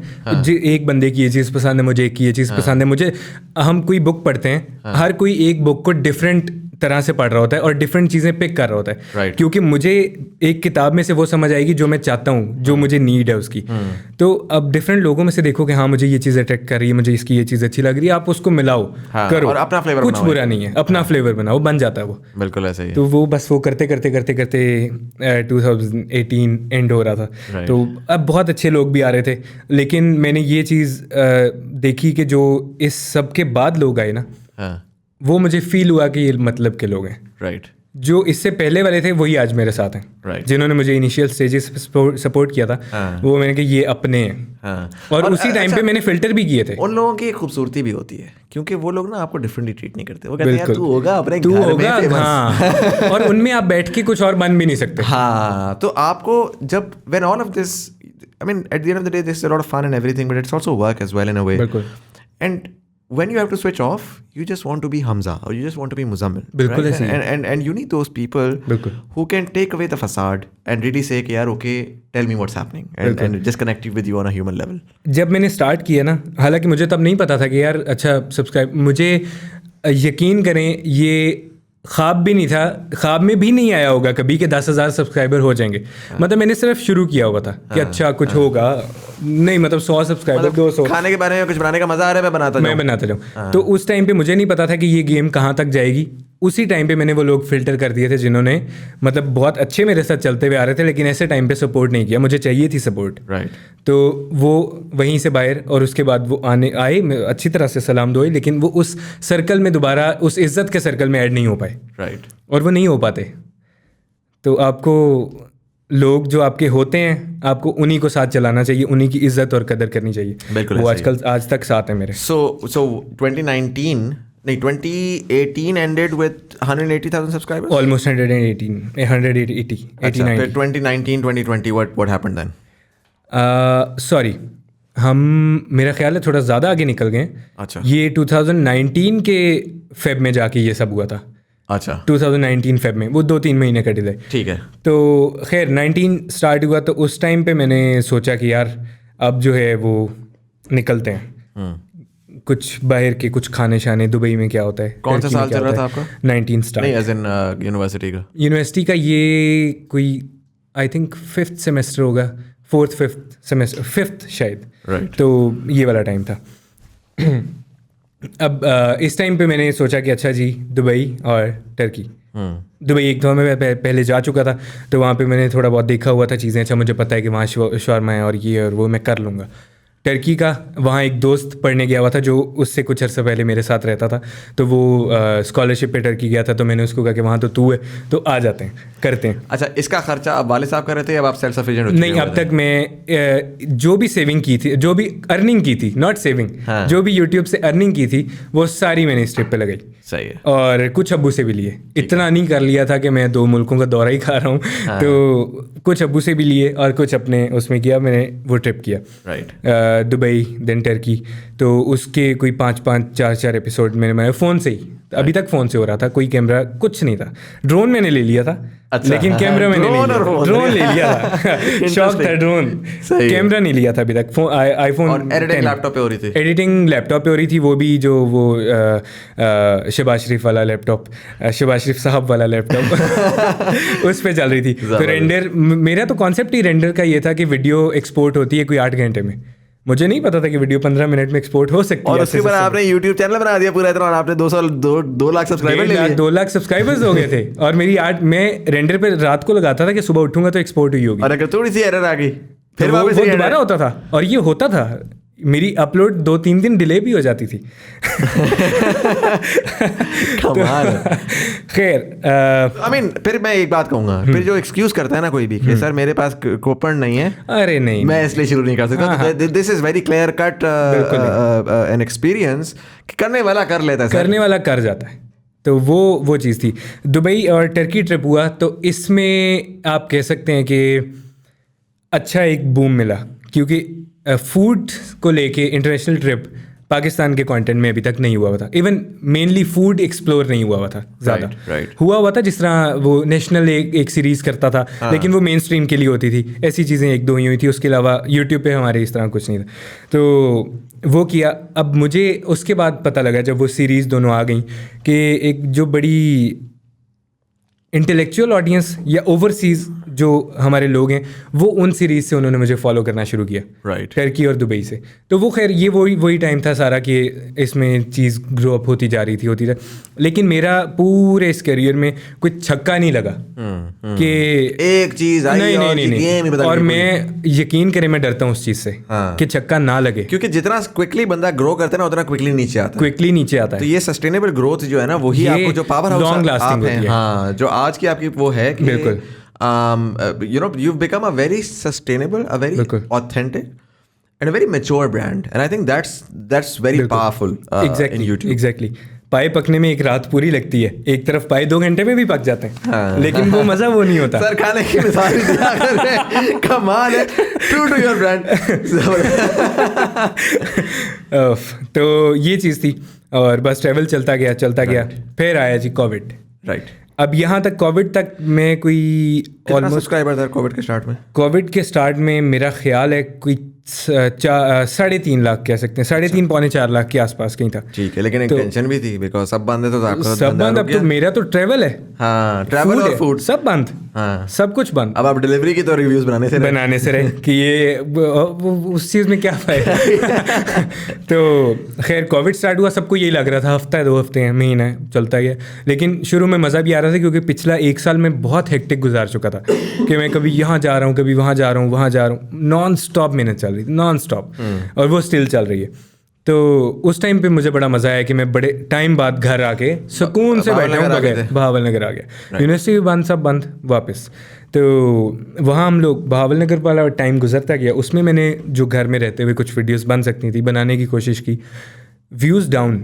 एक बंदे की ये चीज़ पसंद है मुझे, एक की ये चीज़ पसंद है मुझे। हम कोई बुक पढ़ते हैं, हर कोई एक बुक को डिफरेंट तरह से पढ़ रहा होता है और डिफरेंट चीज़ें पिक कर रहा होता है, क्योंकि मुझे एक किताब में से वो समझ आएगी जो मैं चाहता हूँ, जो मुझे नीड है उसकी। तो अब डिफरेंट लोगों में से देखो कि हाँ मुझे ये चीज़ अट्रैक्ट कर रही है, मुझे इसकी ये चीज़ अच्छी लग रही है, आप उसको मिलाओ, करो, और अपना फ्लेवर कुछ बुरा नहीं है, अपना फ्लेवर बनाओ, बन जाता है वो। बिल्कुल ऐसा ही। तो वो बस वो करते 2018 एंड हो रहा था। तो अब बहुत अच्छे लोग भी आ रहे थे, लेकिन मैंने ये चीज़ देखी कि जो इस सब के बाद लोग आए ना, वो मुझे फील हुआ कि ये मतलब के लोग हैं। राइट। जो इससे पहले वाले थे वही आज मेरे साथ हैं, जिन्होंने मुझे इनिशियल स्टेजेस पे सपोर्ट किया था, वो मैंने कहा ये अपने हैं। और उसी टाइम पे मैंने फिल्टर भी किए थे। उन लोगों की खूबसूरती भी होती है, क्योंकि वो लोग ना आपको डिफरेंटली ट्रीट नहीं करते, वो कहते हैं यार तू होगा अपने घर में, हाँ। और उनमें आप बैठ के कुछ और बन भी नहीं सकते। हाँ, तो आपको जब when all of this, I mean at the end of the day this is a lot of fun and everything, but it's also work as well in a way. And when you have to switch off, you just want to be Hamza or you just want to be Muzammil. बिल्कुल right? and you need those people who can take away the facade and really say कि यार okay, tell me what's happening and just connect with you on a human level. जब मैंने start किया ना, हालांकि मुझे तब नहीं पता था कि यार अच्छा सब्सक्राइब, मुझे यकीन करें ये ख्वाब भी नहीं था, ख्वाब में भी नहीं आया होगा कभी कि 10,000 सब्सक्राइबर हो जाएंगे। मतलब मैंने सिर्फ शुरू किया हुआ था कि अच्छा कुछ होगा, नहीं मतलब 100 सब्सक्राइबर, 200। खाने के बारे में कुछ बनाने का मजा आ रहा है, मैं बनाता जाऊँ। तो उस टाइम पे मुझे नहीं पता था कि ये गेम कहाँ तक जाएगी। उसी टाइम पे मैंने वो लोग फिल्टर कर दिए थे जिन्होंने मतलब बहुत अच्छे मेरे साथ चलते हुए आ रहे थे, लेकिन ऐसे टाइम पे सपोर्ट नहीं किया, मुझे चाहिए थी सपोर्ट। राइट। तो वो वहीं से बाहर, और उसके बाद वो आए अच्छी तरह से सलाम दुआई, लेकिन वो उस सर्कल में दोबारा उस इज्जत के सर्कल में ऐड नहीं हो पाए। राइट। और वो नहीं हो पाते। तो आपको लोग जो आपके होते हैं, आपको उन्हीं को साथ चलाना चाहिए, उन्हीं की इज्जत और कदर करनी चाहिए। बिल्कुल। वो आजकल आज तक साथ है मेरे। सो 2018 ended with 180,000 subscribers? Almost 180. अच्छा, फिर 2019, 2020 what happened then? सॉरी, हम मेरा ख्याल है थोड़ा ज़्यादा आगे निकल गए। अच्छा। ये 2019 के फेब में जाके ये सब हुआ था। अच्छा। 2019 फेब में, वो 2-3 महीने का डिले। ठीक है। तो खैर 19 स्टार्ट हुआ, तो उस टाइम पे मैंने सोचा कि यार अब जो है वो निकलते हैं कुछ बाहर के, कुछ खाने शाने। दुबई में क्या होता है, कौन सा साल चल रहा था आपका? 19 स्टार्ट। नहीं, एज इन यूनिवर्सिटी का? यूनिवर्सिटी का ये कोई आई थिंक 5th सेमेस्टर होगा, 4th-5th सेमेस्टर, 5th शायद। राइट। तो ये वाला टाइम था। अब इस टाइम पे मैंने सोचा कि अच्छा जी, दुबई और टर्की। दुबई एक दो मैं पहले जा चुका था, तो वहाँ पे मैंने थोड़ा बहुत देखा हुआ था चीज़ें। अच्छा, मुझे पता है कि वहाँ शवारमा है और ये और वो मैं कर लूँगा। टर्की का वहाँ एक दोस्त पढ़ने गया हुआ था जो उससे कुछ अर्सा पहले मेरे साथ रहता था, तो वो स्कॉलरशिप पे टर्की गया था। तो मैंने उसको कहा कि वहाँ तो तू है, तो आ जाते हैं, करते हैं। अच्छा, इसका खर्चा आप वाले साहब कर रहे थे या आप सेल्फ सफिशिएंट हो चुके? नहीं, अब तक मैं जो भी सेविंग की थी, जो भी अर्निंग की थी, नॉट सेविंग, जो भी यूट्यूब से अर्निंग की थी वो सारी मैंने इस ट्रिप पे लगाई। सही है। और कुछ अब्बू से भी लिए, इतना नहीं कर लिया था कि मैं 2 मुल्कों का दौरा ही खा रहा हूँ। तो कुछ अब्बू से भी लिए और कुछ अपने उसमें किया, मैंने वो ट्रिप किया। राइट। Dubai then Turkey. तो उसके कोई 5-5 4-4 एपिसोड मैंने फ़ोन से ही, अभी तक फ़ोन से हो रहा था, कोई कैमरा कुछ नहीं था। ड्रोन मैंने ले लिया था। अच्छा, लेकिन कैमरा मैंने नहीं लिया, ड्रोन ले लिया था। शौक था ड्रोन, कैमरा नहीं लिया था अभी तक। आईफोन और एडिटिंग लैपटॉप पे हो रही थी? एडिटिंग लैपटॉप पे हो रही थी, वो भी जो वो शहबाज शरीफ वाला लैपटॉप, शहबाज शरीफ साहब वाला लैपटॉप उस पे चल रही थी। तो रेंडर, मेरा तो कॉन्सेप्ट ही रेंडर का ये था कि वीडियो एक्सपोर्ट होती है कोई 8 घंटे में। मुझे नहीं पता था कि वीडियो 15 मिनट में एक्सपोर्ट हो सकती है। और उसके बाद आपने YouTube चैनल बना दिया पूरा इतना, और आपने 2 लाख सब्सक्राइबर ले लिए। 2 लाख सब्सक्राइबर्स हो गए थे। और मेरी मैं रेंडर पे रात को लगाता था कि सुबह उठूंगा तो एक्सपोर्ट हुई होगी। और अगर थोड़ी सी एरर आ गई फिर वो दोबारा होता था, और ये होता था मेरी अपलोड 2-3 दिन डिले भी हो जाती थी। कमाल। खैर आई मीन, फिर मैं एक बात कहूंगा, फिर जो एक्सक्यूज करता है ना कोई भी कि सर मेरे पास कूपन नहीं है, अरे नहीं, मैं इसलिए शुरू नहीं कर सकता। This is very clear cut an experience कि करने वाला कर लेता है, करने वाला कर जाता है। तो वो चीज़ थी। दुबई और टर्की ट्रिप हुआ, तो इसमें आप कह सकते हैं कि अच्छा एक बूम मिला, क्योंकि फूड को लेके इंटरनेशनल ट्रिप पाकिस्तान के कंटेंट में अभी तक नहीं हुआ था। इवन मेनली फूड एक्सप्लोर नहीं हुआ था ज़्यादा। हुआ था जिस तरह वो नेशनल एक सीरीज़ करता था, लेकिन वो मेन स्ट्रीम के लिए होती थी। ऐसी चीज़ें 1-2 ही हुई थी, उसके अलावा यूट्यूब पे हमारे इस तरह कुछ नहीं था। तो वो किया। अब मुझे उसके बाद पता लगा जब वो सीरीज़ दोनों आ गई कि एक जो बड़ी इंटेलेक्चुअल ऑडियंस या ओवरसीज़ जो हमारे लोग हैं, वो उन सीरीज़ से उन्होंने मुझे फॉलो करना शुरू किया। राइट। टर्की और दुबई से। तो वो खैर ये वही टाइम था सारा कि इसमें चीज़ ग्रो अप होती जा रही थी। लेकिन मेरा पूरे इस करियर में कोई छक्का नहीं लगा कि एक चीज़ आई नहीं। और मैं यकीन करें, मैं डरता हूँ उस चीज़ से कि छक्का ना लगे, क्योंकि जितना क्विकली बंदा ग्रो करता है ना, उतना क्विकली नीचे आता है। तो ये सस्टेनेबल ग्रोथ जो है ना, वही आपको जो पावर हाउस लॉन्ग लास्टिंग होती है। हाँ, जो आज की आपकी वो है कि बिल्कुल, you've become a very sustainable, a very authentic and a very mature brand, and I think that's very powerful in YouTube. Exactly. पाए पकने में एक रात पूरी लगती है, एक तरफ पाए 2 घंटे में भी पक जाते हैं। लेकिन वो मज़ा वो नहीं होता। सर खाने की मिसाल दिया कर रहे हैं, कमाल है, true to your brand। तो ये चीज़ थी, और बस ट्रैवल चलता गया। फिर आया जी कोविड। राइट। अब यहाँ तक कोविड तक मैं कोई कितना सब्सक्राइबर था कोविड के स्टार्ट में? कोविड के स्टार्ट में मेरा ख्याल है कोई 3.5 लाख कह सकते हैं, 3.5 पौने 4 लाख के आसपास कहीं था। ठीक है, लेकिन एक टेंशन भी थी बिकॉज सब बंद है तो आपका सब बंद। अब तो मेरा तो ट्रैवल है, हाँ ट्रैवल और फूड सब बंद, हाँ सब कुछ बंद। अब आप डिलीवरी की तो रिव्यूज बनाने से रहे कि ये उस चीज़ में क्या फायदा। तो खैर कोविड स्टार्ट हुआ, सबको यही लग रहा था हफ्ता है 2 हफ्ते हैं, महीना है, चलता गया। लेकिन शुरू में मज़ा भी आ रहा था क्योंकि पिछला 1 साल में बहुत हेक्टिक गुजार चुका था कि मैं कभी यहाँ जा रहा हूँ, कभी वहाँ जा रहा हूँ, वहाँ जा रहा हूँ, नॉन स्टॉप मेहनत चल रही थी, नॉन स्टॉप, और वो स्टिल चल रही है। तो उस टाइम पे मुझे बड़ा मज़ा आया कि मैं बड़े टाइम बाद घर आके सुकून से बैठा हूँ बगैर, बहावल नगर आ गया, यूनिवर्सिटी भी बंद, सब बंद वापस। तो वहाँ हम लोग बहावल नगर वाला टाइम गुजरता गया, उसमें मैंने जो घर में रहते हुए कुछ वीडियोस बन सकती थी बनाने की कोशिश की। व्यूज़ डाउन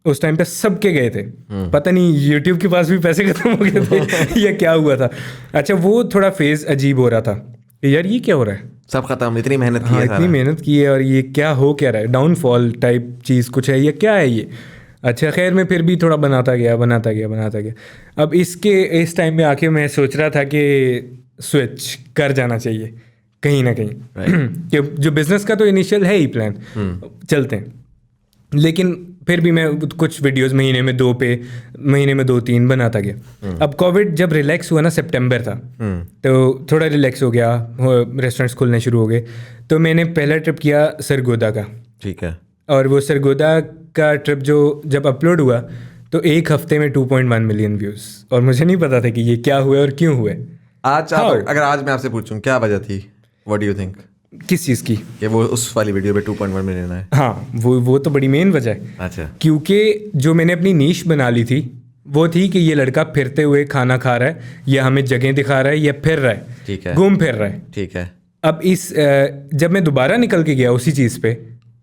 उस टाइम पे सबके गए थे, पता नहीं यूट्यूब के पास भी पैसे खत्म हो गए थे या क्या हुआ था। अच्छा, वो थोड़ा फेज़ अजीब हो रहा था कि यार ये क्या हो रहा है, सब खत्म, इतनी मेहनत की है, इतनी मेहनत की है और ये क्या हो क्या रहा है, डाउनफॉल टाइप चीज़ कुछ है, ये क्या है ये। अच्छा खैर मैं फिर भी थोड़ा बनाता गया। अब इस टाइम में आके मैं सोच रहा था कि स्विच कर जाना चाहिए कहीं ना कहीं कि जो बिज़नेस का तो इनिशियल है ही प्लान, चलते हैं। लेकिन फिर भी मैं कुछ वीडियोस महीने में 2-3 बनाता गया। अब कोविड जब रिलैक्स हुआ ना, सितंबर था, तो थोड़ा रिलैक्स हो गया, रेस्टोरेंट्स खुलने शुरू हो गए। तो मैंने पहला ट्रिप किया सरगोदा का। ठीक है। और वो सरगोदा का ट्रिप जो जब अपलोड हुआ तो 1 हफ्ते में 2.1 मिलियन व्यूज़, और मुझे नहीं पता था कि ये क्या हुआ और क्यों हुए। आज अगर आज मैं आपसे पूछूं क्या वजह थी, व्हाट डू यू थिंक? किस चीज़ की? कि वो उस वाली वीडियो पे 2.1 मिलियन है। हाँ, वो तो बड़ी मेन वजह है। अच्छा। क्योंकि जो मैंने अपनी नीश बना ली थी वो थी कि ये लड़का फिरते हुए खाना खा रहा है, या हमें जगह दिखा रहा है, या फिर रहा है, ठीक है, घूम फिर रहा है। ठीक है। अब जब मैं दोबारा निकल के गया उसी चीज़ पे,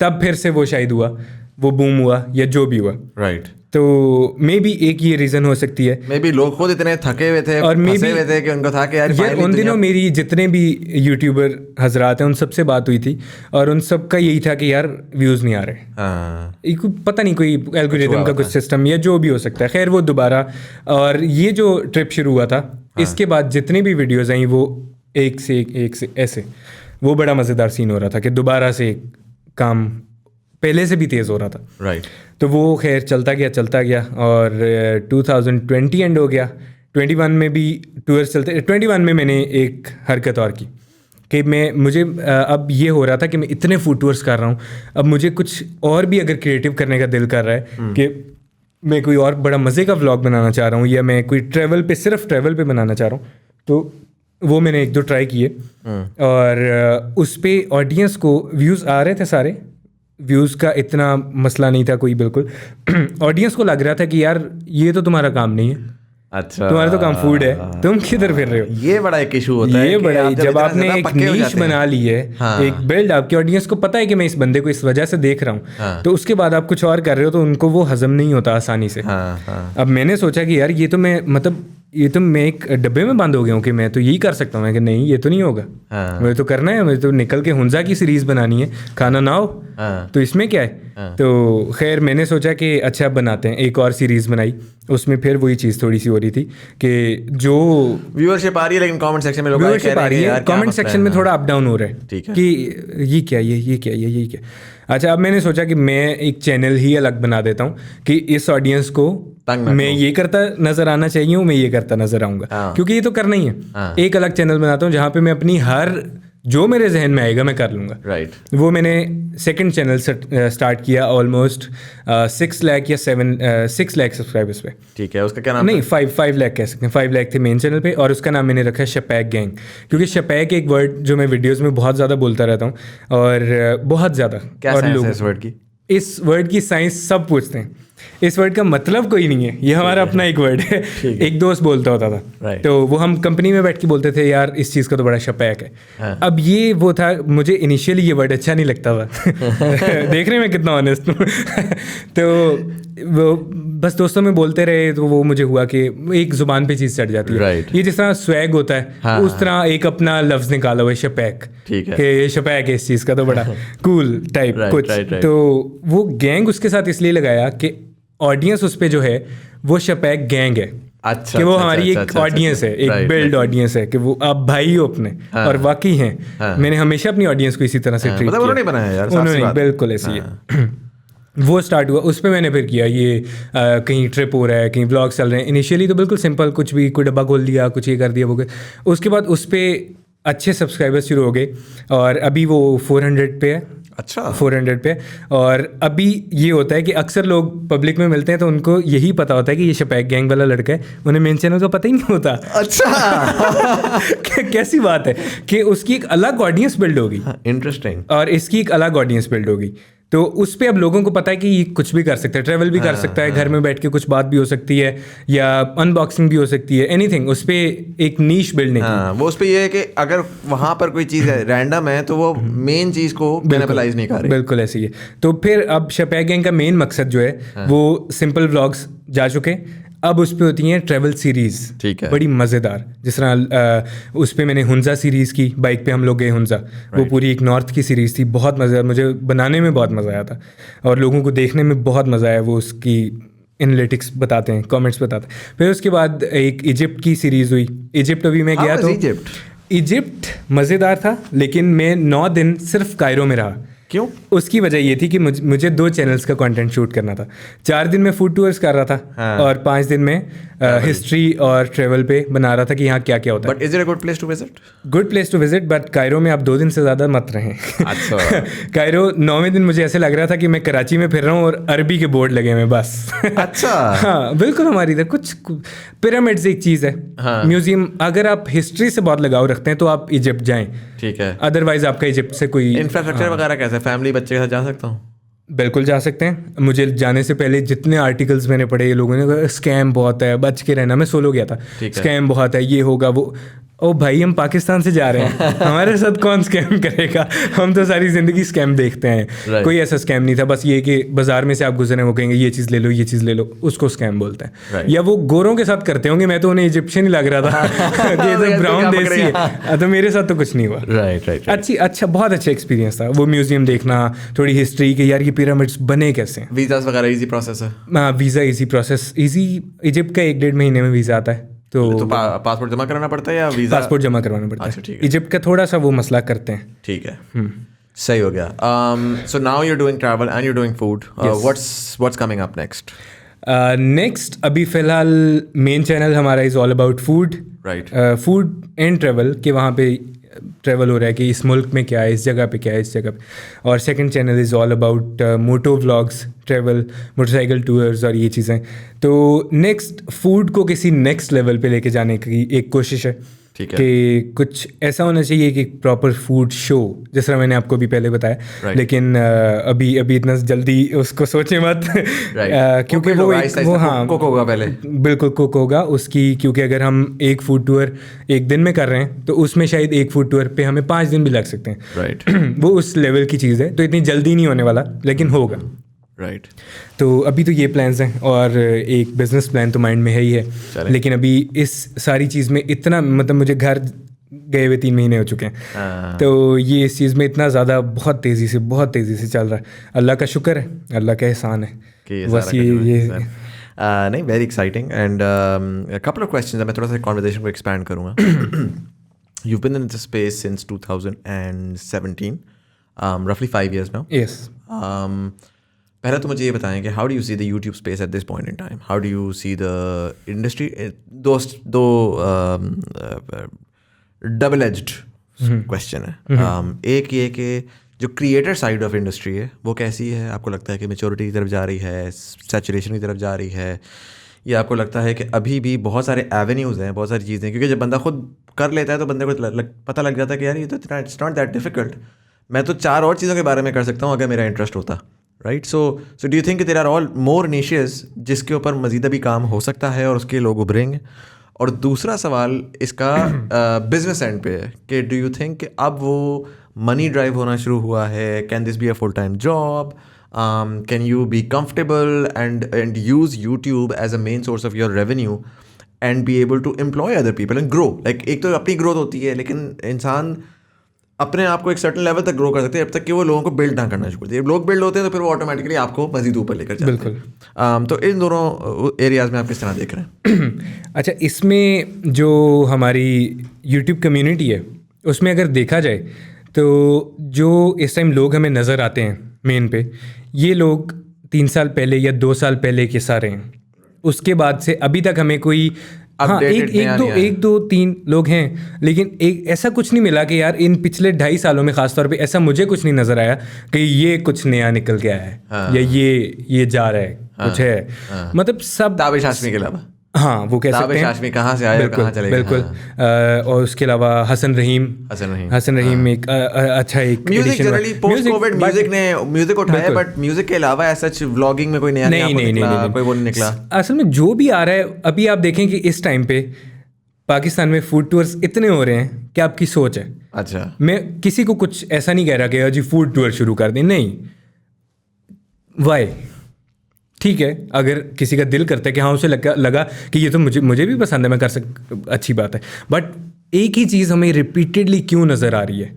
तब फिर से वो शायद हुआ, वो बूम हुआ या जो भी हुआ, राइट। तो मे बी एक ये रीज़न हो सकती है। मे बी लोग खुद इतने थके हुए थे और फंसे हुए थे कि उनको था कि यार उन दिनों मेरी जितने भी यूट्यूबर हजरात हैं उन सबसे बात हुई थी और उन सब का यही था कि यार व्यूज़ नहीं आ रहे। हाँ। पता नहीं कोई एल्गोरिथम का कुछ सिस्टम या जो भी हो सकता है। खैर वो दोबारा, और ये जो ट्रिप शुरू हुआ था, इसके बाद जितनी भी वीडियोज़ आई वो एक से ऐसे, वो बड़ा मज़ेदार सीन हो रहा था कि दोबारा से काम पहले से भी तेज़ हो रहा था। राइट। तो वो खैर चलता गया और 2020 एंड हो गया। 21 में भी टूर्स चलते, 21 में मैंने एक हरकत और की कि मुझे अब ये हो रहा था कि मैं इतने फूड टूर्स कर रहा हूँ, अब मुझे कुछ और भी अगर क्रिएटिव करने का दिल कर रहा है कि मैं कोई और बड़ा मज़े का व्लॉग बनाना चाह रहा हूँ, या मैं कोई सिर्फ ट्रैवल पे बनाना चाह रहा हूँ, तो वो मैंने 1-2 ट्राई किए और उस पर ऑडियंस को व्यूज़ आ रहे थे सारे, व्यूज़ का इतना मसला नहीं था कोई, बिल्कुल। ऑडियंस को लग रहा था कि यार ये तो तुम्हारा काम नहीं है, अच्छा तुम्हारा तो काम फूड है, तुम किधर फिर रहे हो। ये बड़ा एक इशू होता है, ये बड़ा जब आपने एक नीश बना ली है, एक बिल्ड, आपकी ऑडियंस को पता है कि मैं इस बंदे को इस वजह से देख रहा हूँ, तो उसके बाद आप कुछ और कर रहे हो तो उनको वो हजम नहीं होता आसानी से। अब मैंने सोचा कि यार ये तो मैं एक डब्बे में बंद हो गया हूँ कि मैं तो यही कर सकता हूँ, कि नहीं ये तो नहीं होगा, मुझे तो करना है, मुझे तो निकल के हुंजा की सीरीज़ बनानी है, खाना ना हो तो इसमें क्या है। तो खैर मैंने सोचा कि अच्छा बनाते हैं, एक और सीरीज़ बनाई, उसमें फिर वही चीज़ थोड़ी सी हो रही थी कि जो व्यूअरशिप आ रही है लेकिन कमेंट सेक्शन में लोग व्यूअरशिप आ रही है, कमेंट सेक्शन में थोड़ा अप डाउन हो रहा है कि ये क्या। अच्छा, अब मैंने सोचा कि मैं एक चैनल ही अलग बना देता हूँ कि इस ऑडियंस को मैं ये करता नजर आना चाहिए, मैं ये करता नजर आऊँगा, क्योंकि ये तो करना ही है। एक अलग चैनल बनाता हूँ जहाँ पे मैं अपनी हर जो मेरे जहन में आएगा मैं कर लूँगा। राइट। वो मैंने सेकंड चैनल स्टार्ट किया, ऑलमोस्ट 6 लाख या 6 लाख सब्सक्राइबर्स पे। ठीक है, उसका क्या नाम? नहीं, 5 लाख कह सकते हैं, 5 लाख थे मेन चैनल पे, और उसका नाम मैंने रखा है शपैक गैंग, क्योंकि शपैक एक वर्ड जो मैं वीडियोज़ में बहुत ज़्यादा बोलता रहता हूँ, और बहुत ज़्यादा। क्या साइंस है इस वर्ड की? इस वर्ड की साइंस सब पूछते हैं, इस वर्ड का मतलब कोई नहीं है, ये हमारा अपना एक वर्ड है। एक दोस्त बोलता होता था, तो वो हम कंपनी में बैठ के बोलते थे यार इस चीज़ का तो बड़ा शपैक है। अब ये वो था, मुझे इनिशियली ये वर्ड अच्छा नहीं लगता था देखने में कितना ऑनेस्ट हूँ तो वो बस दोस्तों में बोलते रहे, तो वो मुझे हुआ कि एक ज़ुबान पे चीज़ चढ़ जाती है। ये जिस तरह स्वैग होता है, उस तरह एक अपना लफ्ज़ निकाला हुआ है शपैक, कि ये शपैक है इस चीज़ का तो बड़ा कूल टाइप कुछ। तो वो गैंग उसके साथ इसलिए लगाया कि ऑडियंस उस पे जो है वो शपैक गैंग है। अच्छा, कि वो अच्छा, हमारी अच्छा, एक अच्छा, ऑडियंस है, एक right, बिल्ड right. ऑडियंस है कि वो आप भाई हो अपने, और वाकई हैं। मैंने हमेशा अपनी ऑडियंस को इसी तरह से ट्रीट मतलब किया। उन्होंने बनाया यार, साफ सी उन्होंने बात। बिल्कुल ऐसी है। वो स्टार्ट हुआ, उस पर मैंने फिर किया ये कहीं ट्रिप हो रहा है, कहीं व्लॉग्स चल रहे हैं। इनिशियली तो बिल्कुल सिंपल, कुछ भी, कोई डब्बा खोल दिया, कुछ ये कर दिया, वो उसके बाद उस पर अच्छे सब्सक्राइबर्स शुरू हो गए, और अभी वो 400 पे है। अच्छा, 400 पे। और अभी ये होता है कि अक्सर लोग पब्लिक में मिलते हैं तो उनको यही पता होता है कि ये शपैक गैंग वाला लड़का है, उन्हें मेन चैनल का पता ही नहीं होता। अच्छा। कैसी बात है कि उसकी एक अलग ऑडियंस बिल्ड होगी, इंटरेस्टिंग। और इसकी एक अलग ऑडियंस बिल्ड होगी। तो उस पे अब लोगों को पता है कि ये कुछ भी कर सकता है, ट्रैवल भी कर सकता है, घर में बैठ के कुछ बात भी हो सकती है, या अनबॉक्सिंग भी हो सकती है, एनीथिंग। उस पे एक नीश बिल्ड नहीं हाँ, वो उस पे ये है कि अगर वहां पर कोई चीज़ है रैंडम है तो वो मेन चीज़ को कैनिबलाइज नहीं कर रही। बिल्कुल ऐसी है। तो फिर अब शपैक गैंग का मेन मकसद जो है वो सिंपल व्लॉग्स जा चुके, अब उस पे होती हैं ट्रैवल सीरीज, ठीक है। बड़ी मज़ेदार। जिस तरह उस पे मैंने हुंजा सीरीज़ की, बाइक पे हम लोग गए हुंजा, वो पूरी एक नॉर्थ की सीरीज़ थी, बहुत मज़ेदार। मुझे बनाने में बहुत मज़ा आया था, और लोगों को देखने में बहुत मज़ा आया। वो उसकी एनालिटिक्स बताते हैं, कमेंट्स बताते हैं। फिर उसके बाद एक इजिप्ट की सीरीज़ हुई। इजिप्ट अभी मैं गया तो इजिप्ट मज़ेदार था, लेकिन मैं 9 दिन सिर्फ कायरो में रहा। क्यों? उसकी वजह ये थी कि मुझे 2 चैनल्स का कंटेंट शूट करना था। 4 दिन में फूड टूर्स कर रहा था, हाँ। और 5 दिन में हिस्ट्री और ट्रेवल पे बना रहा था कि यहाँ क्या क्या होता है। But is it a good place to visit? Good place to visit, but Cairo में आप 2 दिन से ज़्यादा मत रहें। अच्छा। कायरो 9वें दिन मुझे ऐसे लग रहा था कि मैं कराची में फिर रहा हूँ और अरबी के बोर्ड लगे हुए बस। अच्छा। हाँ बिल्कुल, हमारी इधर कुछ पिरामिड्स एक चीज़ है, म्यूजियम। अगर आप हिस्ट्री से बहुत लगाव रखते हैं तो आप इजिप्ट जाएं, ठीक है। अदरवाइज आपका इजिप्ट से कोई इंफ्रास्ट्रक्चर वगैरह कैसा है? फैमिली बच्चे के साथ जा सकता हूँ? बिल्कुल जा सकते हैं। मुझे जाने से पहले जितने आर्टिकल्स मैंने पढ़े, ये लोगों ने कहा स्कैम बहुत है, बच के रहना। मैं सोलो गया था, स्कैम बहुत है, ये होगा वो। ओ भाई, हम पाकिस्तान से जा रहे हैं, हमारे साथ कौन स्कैम करेगा? हम तो सारी ज़िंदगी स्कैम देखते हैं। कोई ऐसा स्कैम नहीं था। बस ये कि बाजार में से आप गुजरे, वो कहेंगे ये चीज़ ले लो, ये चीज़ ले लो, उसको स्कैम बोलते हैं। या वो गोरों के साथ करते होंगे, मैं तो उन्हें इजिप्शियन ही लग रहा था कि ब्राउन देसी है, तो मेरे साथ तो कुछ नहीं हुआ। राइट। अच्छा, बहुत अच्छा एक्सपीरियंस था वो म्यूजियम देखना, थोड़ी हिस्ट्री के, यार ये पिरामिड्स बने कैसे। वीज़ा वगैरह इजी प्रोसेस है? हाँ, visa easy process, easy. Egypt का 1-1.5 महीने में वीज़ा आता है। तो पासपोर्ट जमा कराना पड़ता है या वीज़ा? पासपोर्ट जमा करवाना पड़ता अच्छा, है। ठीक है। इजिप्ट का थोड़ा सा वो मसला करते हैं। ठीक है, सही हो गया। So now you are doing travel and you are doing food. What's coming up next? Next अभी फ़िलहाल मेन चैनल हमारा is all about food, right. Food and travel, कि वहाँ पे ट्रैवल हो रहा है कि इस मुल्क में क्या है, इस जगह पे क्या है, इस जगह पे। और second channel is all about moto vlogs, travel, motorcycle tours और ये चीज़ें। तो नेक्स्ट फूड को किसी नेक्स्ट लेवल पे लेके जाने की एक कोशिश है, ठीक है, कि कुछ ऐसा होना चाहिए कि प्रॉपर फूड शो, जिस तरह मैंने आपको भी पहले बताया। Right. लेकिन अभी इतना जल्दी उसको सोचे मत। क्योंकि वो हाँ कुक होगा पहले, बिल्कुल कुक होगा उसकी। क्योंकि अगर हम एक फूड टूर 1 दिन में कर रहे हैं तो उसमें शायद एक फूड टूर पे हमें 5 दिन भी लग सकते हैं। राइट। वो उस लेवल की चीज़ है, तो इतनी जल्दी नहीं होने वाला, लेकिन होगा। राइट। तो अभी तो ये प्लान्स हैं, और एक बिजनेस प्लान तो माइंड में है ही है। लेकिन अभी इस सारी चीज़ में इतना, मतलब मुझे घर गए हुए 3 महीने हो चुके हैं, तो ये इस चीज़ में इतना ज़्यादा बहुत तेज़ी से चल रहा है। अल्लाह का शुक्र है, अल्लाह का एहसान है। बस ये नहीं, very exciting. And couple of questions, मैं थोड़ा सा कॉन्वर्सेशन को एक्सपैंड करूँगा। You've been in this space since 2017, roughly 5 years now. Yes. पहले तो मुझे ये बताएं कि how do you see the YouTube space at this point in time? How do you see the industry? दो डबल एज्ड क्वेश्चन है। एक ये कि जो क्रिएटर साइड ऑफ इंडस्ट्री है वो कैसी है? आपको लगता है कि मेच्योरिटी की तरफ जा रही है, सैचुरेशन की तरफ जा रही है, या आपको लगता है कि अभी भी बहुत सारे एवेन्यूज़ हैं, बहुत सारी चीज़ें? क्योंकि जब बंदा खुद कर लेता है तो बंदे को पता लग जाता है कि यार ये तो इट्स नॉट दैट डिफिकल्ट, मैं तो 4 और चीज़ों के बारे में कर सकता हूँ अगर मेरा इंटरेस्ट होता। Right. So do you think there are all more niches जिसके ऊपर मज़ीद भी काम हो सकता है और उसके लोग उभरेंगे? और दूसरा सवाल इसका बिजनेस एंड पे है कि डू यू थिंक कि अब वो मनी ड्राइव होना शुरू हुआ है? Can this be a full time job? Can you be comfortable and use YouTube as a main source of your revenue and be able to employ other people and grow? Like एक तो अपनी growth होती है, लेकिन इंसान अपने आप को एक सर्टेन लेवल तक ग्रो कर सकते हैं जब तक कि वो लोगों को बिल्ड ना करना शुरू करते हैं। जब लोग बिल्ड होते हैं तो फिर वो ऑटोमेटिकली आपको मजीद ऊपर लेकर जाते हैं। बिल्कुल। तो इन दोनों एरियाज में आप किस तरह देख रहे हैं? अच्छा, इसमें जो हमारी यूट्यूब कम्युनिटी है उसमें अगर देखा जाए तो जो इस टाइम लोग हमें नज़र आते हैं मेन पे, ये लोग 3 साल पहले या 2 साल पहले के सारे हैं। उसके बाद से अभी तक हमें कोई एक दो तीन लोग हैं, लेकिन एक ऐसा कुछ नहीं मिला कि यार इन पिछले 2.5 सालों में खासतौर पे ऐसा मुझे कुछ नहीं नजर आया कि ये कुछ नया निकल के आया है। या ये जा रहा है कुछ है। मतलब सब ताबिश हाशमी के अलावा, हाँ वो कह सकते हैं हाशमी कहाँ से आया और कहाँ चले गए। बिल्कुल। और उसके अलावा हसन रहीम एक अच्छा एक music generally post Covid music ने म्यूजिक उठाया, बट म्यूजिक के अलावा ऐसा व्लॉगिंग में कोई नया नहीं, कोई वो नहीं निकला। असल में जो भी आ रहा है अभी आप देखें कि इस टाइम पे पाकिस्तान में फूड टूर्स इतने हो रहे हैं कि आपकी सोच है। अच्छा, मैं किसी को कुछ ऐसा नहीं कह रहा कि जी फूड टूर शुरू कर दें, नहीं। वाई ठीक है, अगर किसी का दिल करता है कि हाँ उसे लगा कि ये तो मुझे भी पसंद है, मैं कर अच्छी बात है। बट एक ही चीज़ हमें रिपीटेडली क्यों नज़र आ रही है?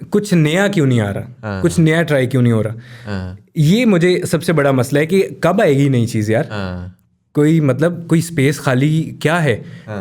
कुछ नया क्यों नहीं आ रहा? कुछ नया ट्राई क्यों नहीं हो रहा? ये मुझे सबसे बड़ा मसला है कि कब आएगी नई चीज़ यार। कोई स्पेस खाली क्या है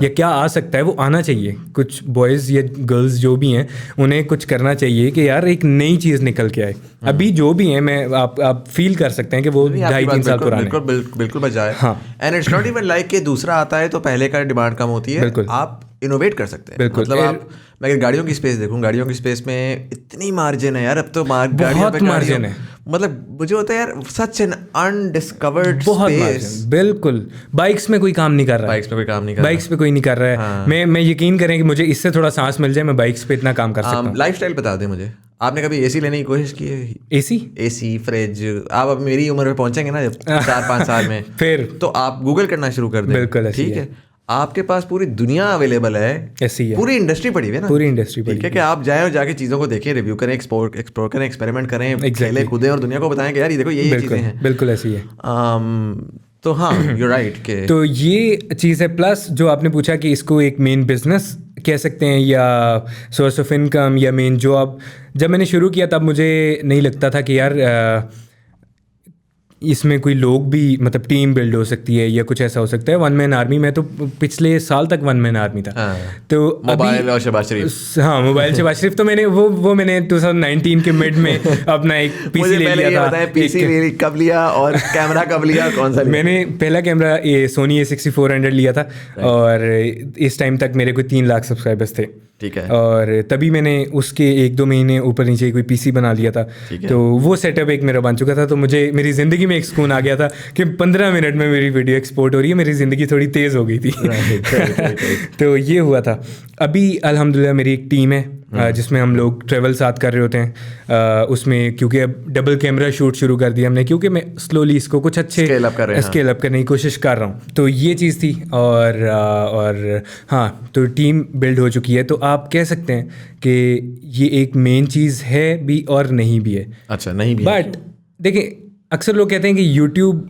या क्या आ सकता है, वो आना चाहिए। कुछ बॉयज़ या गर्ल्स जो भी हैं उन्हें कुछ करना चाहिए कि यार एक नई चीज़ निकल के आए। अभी जो भी है मैं आप फील कर सकते हैं कि वो 2.5-3 साल पुराने बिल्कुल बजाय। And it's not even like कि दूसरा आता है तो पहले का डिमांड कम होती है। आप इनोवेट कर सकते हैं। मतलब मैं अगर गाड़ियों की स्पेस देखूं, गाड़ियों की स्पेस में इतनी मार्जिन है यार। अब तो बहुत मार्जिन है। मतलब मुझे होता है यार सच एन अनडिस्कवर्ड स्पेस। बिल्कुल। बाइक्स में कोई काम नहीं कर रहा है। बाइक्स पे कोई नहीं कर रहा है। हाँ। मैं यकीन करें कि मुझे इससे थोड़ा सांस मिल जाए, मैं बाइक्स पे इतना काम कर सकता हूँ। लाइफस्टाइल बता दें मुझे, आपने कभी एसी लेने की कोशिश की है? AC fridge. आप अब मेरी उम्र में पहुंचेंगे ना जब 4-5 साल में, फिर तो आप गूगल करना शुरू कर दें। बिल्कुल, ठीक है। आपके पास पूरी दुनिया अवेलेबल है, ऐसी है। पूरी इंडस्ट्री पड़ी हुई है ना, पूरी इंडस्ट्री पड़ी है कि आप जाएं और जाके चीज़ों को देखें, रिव्यू करें, एक्सप्लोर करें, एक्सपेरिमेंट करें, खेलें कूदें और दुनिया को बताएं कि यार ये देखो ये चीज़ें हैं। बिल्कुल ऐसी है। तो हाँ, यू राइट के तो ये चीज़ है। प्लस जो आपने पूछा कि इसको एक मेन बिजनेस कह सकते हैं या सोर्स ऑफ इनकम या मेन जॉब, जब मैंने शुरू किया तब मुझे नहीं लगता था कि यार इसमें कोई लोग भी मतलब टीम बिल्ड हो सकती है या कुछ ऐसा हो सकता है। 1 मैन आर्मी में तो पिछले साल तक 1 मैन आर्मी था। तो मोबाइल और शहबाज शरीफ। हाँ, मोबाइल शहबाज शरीफ तो मैंने वो मैंने 2019 के मिड में अपना एक पीसी ले लिया था। पीसी कब लिया और कैमरा कब लिया, कौन सा लिया? मैंने पहला कैमरा सोनी A6400 लिया था और इस टाइम तक मेरे कोई 3 लाख सब्सक्राइबर्स थे। ठीक है। और तभी मैंने उसके 1-2 महीने ऊपर नीचे कोई पीसी बना लिया था। तो वो सेटअप एक मेरा बन चुका था। तो मुझे मेरी ज़िंदगी में एक सुकून आ गया था कि 15 मिनट में मेरी वीडियो एक्सपोर्ट हो रही है। मेरी ज़िंदगी थोड़ी तेज़ हो गई थी। तो ये हुआ था। अभी अल्हम्दुलिल्लाह मेरी एक टीम है जिसमें हम लोग ट्रैवल साथ कर रहे होते हैं। उसमें क्योंकि अब डबल कैमरा शूट शुरू कर दिया हमने, क्योंकि मैं स्लोली इसको कुछ अच्छे स्केल अप करने की कोशिश कर रहा हूँ। तो ये चीज़ थी। और हाँ, तो टीम बिल्ड हो चुकी है। तो आप कह सकते हैं कि ये एक मेन चीज़ है भी और नहीं भी है। अच्छा, नहीं भी। बट देखिए, अक्सर लोग कहते हैं कि यूट्यूब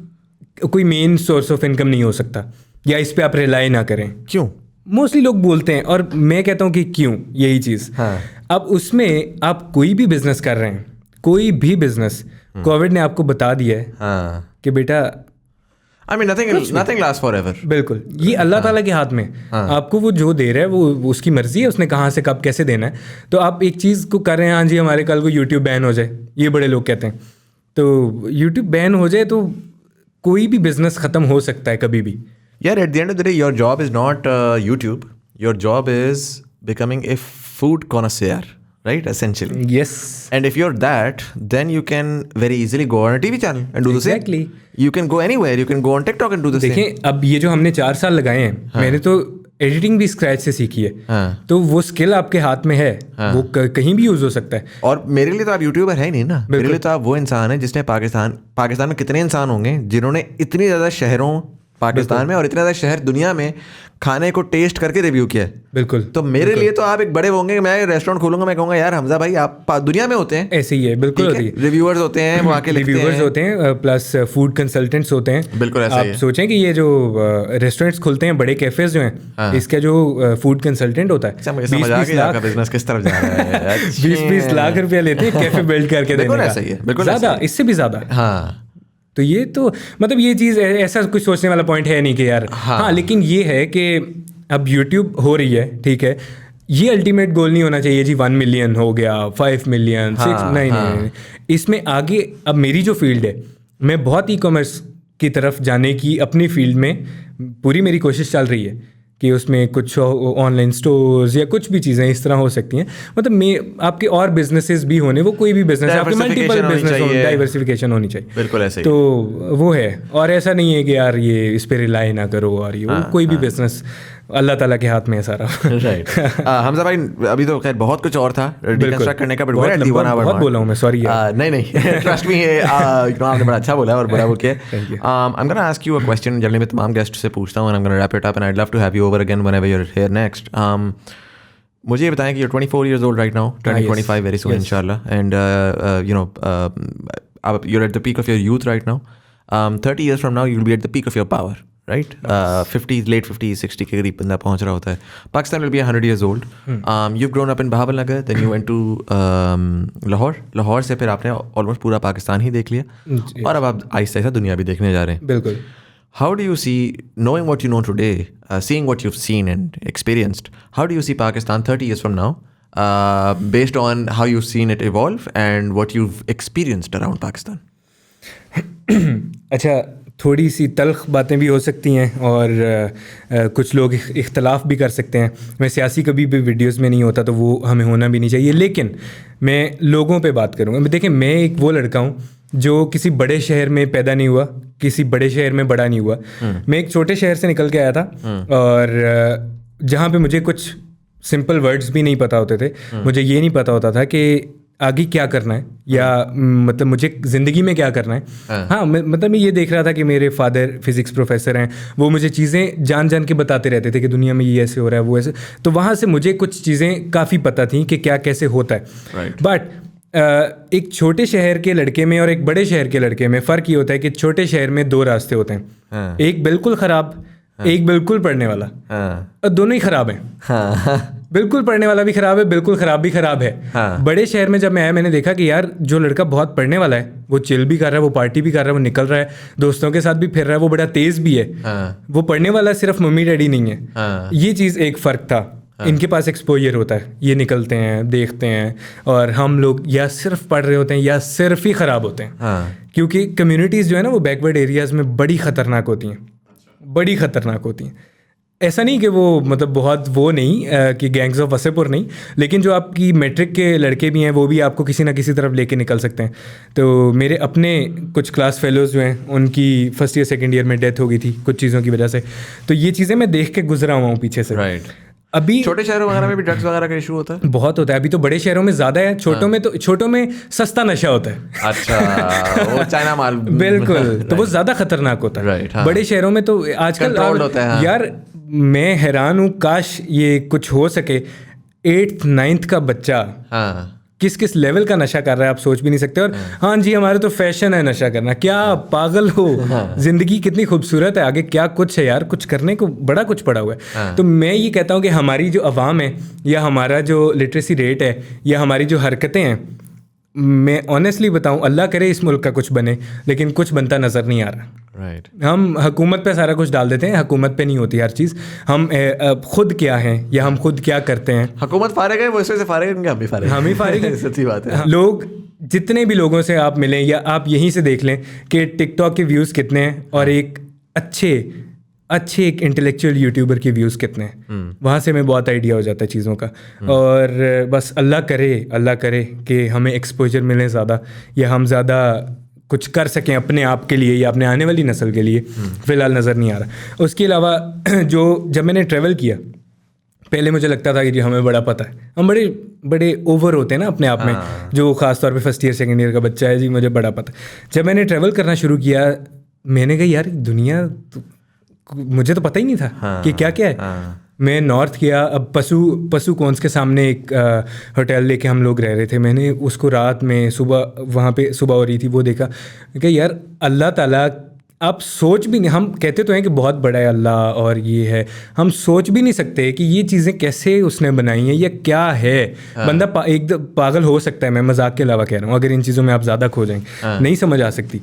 कोई मेन सोर्स ऑफ इनकम नहीं हो सकता या इस पे आप रिलाई ना करें। क्यों? मोस्टली लोग बोलते हैं और मैं कहता हूँ कि क्यों, यही चीज़। हाँ। अब उसमें आप कोई भी बिजनेस कर रहे हैं, कोई भी बिजनेस, कोविड ने आपको बता दिया है कि बेटा I mean, nothing lasts forever. बिल्कुल, ये अल्लाह ताला के हाथ में। आपको वो जो दे रहा है वो उसकी मर्जी है, उसने कहाँ से कब कैसे देना है। तो आप एक चीज़ को कर रहे हैं, हाँ जी हमारे कल को यूट्यूब बैन हो जाए, ये बड़े लोग कहते हैं। तो यूट्यूब बैन हो जाए तो कोई भी बिजनेस ख़त्म हो सकता है कभी भी। यार, at the end of the day, your job is not YouTube. Your job is becoming a food connoisseur, right? Essentially. Yes. And if you're that, then you can very easily go on a TV channel and do the same. Exactly. You can go anywhere. You can go on TikTok and do the same. देखिए, अब ये जो हमने 4 साल लगाए हैं, मैंने तो एडिटिंग भी स्क्रैच से सीखी है। तो वो स्किल आपके हाथ में है, वो कहीं भी यूज हो सकता है। और मेरे लिए तो आप यूट्यूबर है ही नहीं ना। मेरे लिए तो आप वो इंसान है जिसने पाकिस्तान में कितने इंसान होंगे जिन्होंने इतनी ज़्यादा शहरों पाकिस्तान में और इतने ज़्यादा शहर दुनिया में खाने को टेस्ट करके रिव्यू किया है। बिल्कुल। तो मेरे लिए तो आप एक बड़े होंगे, मैं रेस्टोरेंट खोलूंगा, मैं कहूँगा यार हमजा भाई आप दुनिया में होते हैं, ऐसे ही है, बिल्कुल होती है। रिव्यूअर्स होते हैं, वो आके लिखते हैं, रिव्यूअर्स होते हैं, प्लस फूड कंसल्टेंट्स होते हैं। बिल्कुल ऐसा ही आप है। सोचें कि ये जो रेस्टोरेंट्स खुलते हैं, बड़े कैफेज जो हैं, इसका जो फूड कंसल्टेंट होता है, अच्छा मुझे समझ आ गया आपका बिजनेस किस तरफ जा रहा है। 20-20 लाख रुपया लेते हैं कैफे बिल्ड करके देने बिल्कुल का। ऐसा ही है, बिल्कुल ज़्यादा, इससे भी ज़्यादा। हाँ तो ये तो मतलब ये चीज़ ऐसा कुछ सोचने वाला पॉइंट है नहीं कि यार हाँ, लेकिन ये है कि अब यूट्यूब हो रही है, ठीक है, ये अल्टीमेट गोल नहीं होना चाहिए जी 1 मिलियन हो गया, 5 मिलियन, 6, नहीं, इसमें आगे अब मेरी जो फील्ड है, मैं बहुत ई कॉमर्स की तरफ जाने की अपनी फील्ड में पूरी मेरी कोशिश चल रही है कि उसमें कुछ ऑनलाइन स्टोर्स या कुछ भी चीज़ें इस तरह हो सकती हैं। मतलब आपके और बिजनेसेस भी होने, वो कोई भी बिजनेस है, आपके मल्टीपल बिजनेस हो, डाइवर्सिफिकेशन होनी चाहिए। बिल्कुल ऐसे ही। तो वो है, और ऐसा नहीं है कि यार ये इस पे रिलाई ना करो, और ये कोई भी बिजनेस अल्लाह ताला के हाथ में है सारा। राइट। हमजा भाई अभी तो खैर बहुत कुछ और था डिकंस्ट्रक्ट करने का, बहुत बोला हूँ मैं, सॉरी यार। नहीं ट्रस्ट मी, आपने बड़ा अच्छा बोला और बड़ा बोल के। I am gonna ask you a question, generally मैं तमाम गेस्ट से पूछता हूँ, and I am gonna wrap it up and I would love to have you over again whenever you are here next. मुझे ये बताएं कि you are 24 years old right now, turning 25 very soon inshallah, and you know you're at the peak of your youth right now. 30 years from now you'll be at the peak of your power, right? 50s, late 50s, 60 के करीब बंदा पहुंच रहा होता है. Pakistan will be 100 years old. You've grown up in Bahawalnagar, then you went to Lahore. Lahore से फिर आपने almost पूरा पाकिस्तान ही देख लिया और अब आप आहिस्ता आहिस्ता दुनिया भी देखने जा रहे हैं. बिल्कुल. How do you see, knowing what you know today, seeing what you've seen and experienced, how do you see Pakistan 30 years from now, based on how you've seen it evolve and what you've experienced around Pakistan? अच्छा, थोड़ी सी तल्ख बातें भी हो सकती हैं और कुछ लोग इख्तलाफ भी कर सकते हैं. मैं सियासी कभी भी वीडियोस में नहीं होता, तो वो हमें होना भी नहीं चाहिए, लेकिन मैं लोगों पे बात करूँगा. देखिए, मैं एक वो लड़का हूँ जो किसी बड़े शहर में पैदा नहीं हुआ, किसी बड़े शहर में बड़ा नहीं हुआ. मैं एक छोटे शहर से निकल के आया था और जहाँ पे मुझे कुछ सिंपल वर्ड्स भी नहीं पता होते थे. मुझे ये नहीं पता होता था कि आगे क्या करना है, या मतलब मुझे ज़िंदगी में क्या करना है. हाँ, मतलब मैं ये देख रहा था कि मेरे फादर फिज़िक्स प्रोफेसर हैं, वो मुझे चीज़ें जान जान के बताते रहते थे कि दुनिया में ये ऐसे हो रहा है, वो ऐसे. तो वहाँ से मुझे कुछ चीज़ें काफ़ी पता थी कि क्या कैसे होता है. बट एक छोटे शहर के लड़के में और एक बड़े शहर के लड़के में फ़र्क ये होता है कि छोटे शहर में 2 रास्ते होते हैं. एक बिल्कुल ख़राब, एक बिल्कुल पढ़ने वाला. और दोनों ही ख़राब हैं. बिल्कुल पढ़ने वाला भी ख़राब है, बिल्कुल ख़राब भी ख़राब है. बड़े शहर में जब मैं आया, मैंने देखा कि यार जो लड़का बहुत पढ़ने वाला है, वो चिल भी कर रहा है, वो पार्टी भी कर रहा है, वो निकल रहा है, दोस्तों के साथ भी फिर रहा है, वो बड़ा तेज़ भी है. वो पढ़ने वाला सिर्फ मम्मी डैडी नहीं है. ये चीज़ एक फ़र्क था. इनके पास एक्सपोजर होता है, ये निकलते हैं, देखते हैं, और हम लोग या सिर्फ पढ़ रहे होते हैं या सिर्फ ही ख़राब होते हैं. क्योंकि कम्युनिटीज़ जो है ना, वो बैकवर्ड एरियाज़ में बड़ी ख़तरनाक होती हैं, बड़ी ख़तरनाक होती हैं. ऐसा नहीं कि वो मतलब बहुत वो नहीं कि गैंग्स ऑफ वसेपुर नहीं, लेकिन जो आपकी मैट्रिक के लड़के भी हैं, वो भी आपको किसी ना किसी तरफ लेके निकल सकते हैं. तो मेरे अपने कुछ क्लास फेलोज़ जो हैं, उनकी फर्स्ट ईयर सेकंड ईयर में डेथ हो गई थी कुछ चीज़ों की वजह से. तो ये चीज़ें मैं देख के गुजरा हुआ हूँ पीछे से. अभी छोटे शहरों वगैरह में भी ड्रग्स वगैरह का इशू होता है, बहुत होता है. अभी तो बड़े शहरों में ज़्यादा है, छोटों में सस्ता नशा होता है. अच्छा, वो चाइना माल. बिल्कुल. तो वो ज़्यादा खतरनाक होता है. बड़े शहरों में तो आजकल यार मैं हैरान हूँ, काश ये कुछ हो सके. 8th 9th का बच्चा किस किस लेवल का नशा कर रहा है आप सोच भी नहीं सकते. और हाँ जी, हमारे तो फैशन है नशा करना. क्या पागल हो, जिंदगी कितनी खूबसूरत है, आगे क्या कुछ है यार, कुछ करने को बड़ा कुछ पड़ा हुआ है. तो मैं ये कहता हूँ कि हमारी जो अवाम है, या हमारा जो लिटरेसी रेट है, या हमारी जो हरकतें हैं, मैं ऑनेस्टली बताऊँ, अल्लाह करे इस मुल्क का कुछ बने, लेकिन कुछ बनता नज़र नहीं आ रहा. हम हुकूमत पे सारा कुछ डाल देते हैं, हुकूमत पे नहीं होती हर चीज़. हम खुद क्या हैं, या हम खुद क्या करते हैं. हुकूमत फारिग है, वो इस वजह से फारिग है, हम ही फारिग हैं. सच्ची बात है. लोग जितने भी लोगों से आप मिलें, या आप यहीं से देख लें कि टिकटॉक के व्यूज़ कितने हैं, और एक अच्छे एक इंटेलेक्चुअल यूट्यूबर के व्यूज़ कितने हैं. वहाँ से हमें बहुत आइडिया हो जाता है चीज़ों का. और बस अल्लाह करे कि हमें एक्सपोजर मिले ज़्यादा, या हम ज़्यादा कुछ कर सकें अपने आप के लिए या अपने आने वाली नस्ल के लिए. फ़िलहाल नज़र नहीं आ रहा. उसके अलावा जब मैंने ट्रैवल किया, पहले मुझे लगता था कि जी हमें बड़ा पता है, हम बड़े ओवर होते हैं ना अपने आप में, जो ख़ास तौर पे फर्स्ट ईयर सेकंड ईयर का बच्चा है, जी मुझे बड़ा पता. जब मैंने ट्रैवल करना शुरू किया, मैंने कहा यार दुनिया मुझे तो पता ही नहीं था कि क्या क्या है। मैं नॉर्थ गया, अब पशु कौंस के सामने एक होटल लेके हम लोग रह रहे थे। मैंने उसको रात में सुबह वहाँ पे सुबह हो रही थी वो देखा कि यार अल्लाह ताला, आप सोच भी नहीं, हम कहते तो हैं कि बहुत बड़ा है अल्लाह और ये है, हम सोच भी नहीं सकते कि ये चीज़ें कैसे उसने बनाई हैं या क्या है। बंदा एकदम पागल हो सकता है, मैं मजाक के अलावा कह रहा हूँ, अगर इन चीज़ों में आप ज़्यादा खो जाएंगे नहीं समझ आ सकती।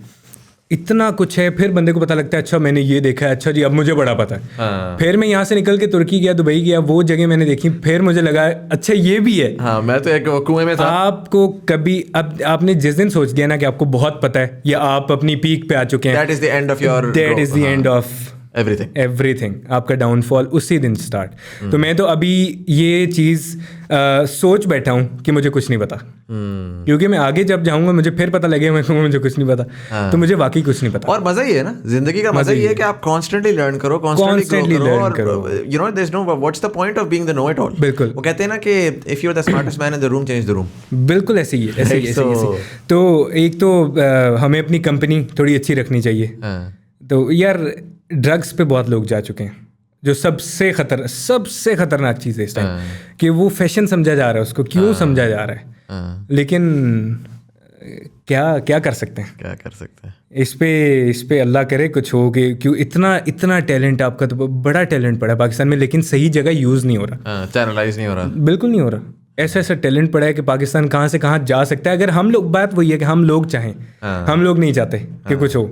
इतना कुछ है, फिर बंदे को पता लगता है अच्छा मैंने ये देखा है, अच्छा जी अब मुझे बड़ा पता है। फिर मैं यहाँ से निकल के तुर्की गया, दुबई गया, वो जगह मैंने देखी, फिर मुझे लगा अच्छा ये भी है। मैं तो एक कुएं में था। आपको कभी अब आपने जिस दिन सोच दिया ना कि आपको बहुत पता है या आप अपनी पीक पे आ चुके हैं, that is the end of your, that is the end of everything. आपका डाउनफॉल उसी दिन स्टार्ट। तो मैं तो अभी ये चीज़ सोच बैठा हूँ कि मुझे कुछ नहीं पता, क्योंकि मैं आगे जब जाऊंगा मुझे फिर पता लगेगा मुझे कुछ नहीं पता। तो मुझे वाकई कुछ नहीं पता। और मजा ही है ना, जिंदगी का मजा ही है कि आप कॉन्स्टेंटली लर्न करो, कॉन्स्टेंटली लर्न करो। You know there is no what's the point of being the know it all. बिल्कुल, वो कहते हैं ना कि if you are the smartest man in the room, change the room. बिल्कुल ऐसे ही है, ऐसे ही। तो एक तो हमें अपनी कंपनी थोड़ी अच्छी रखनी चाहिए। तो यार ड्रग्स पे बहुत लोग जा चुके हैं, जो सबसे खतरनाक चीज़ है इस टाइम, कि वो फैशन समझा जा रहा है, उसको क्यों समझा जा रहा है, लेकिन क्या कर सकते हैं इस पे अल्लाह करे कुछ हो कि क्यों इतना टैलेंट आपका, तो बड़ा टैलेंट पड़ा है पाकिस्तान में, लेकिन सही जगह यूज़ नहीं हो रहा, चैनलाइज नहीं हो रहा, बिल्कुल नहीं हो रहा। ऐसा टैलेंट पड़ा है कि पाकिस्तान कहाँ से कहाँ जा सकता है, अगर हम लोग, बात वही है कि हम लोग चाहें। हम लोग नहीं चाहते कि कुछ हो,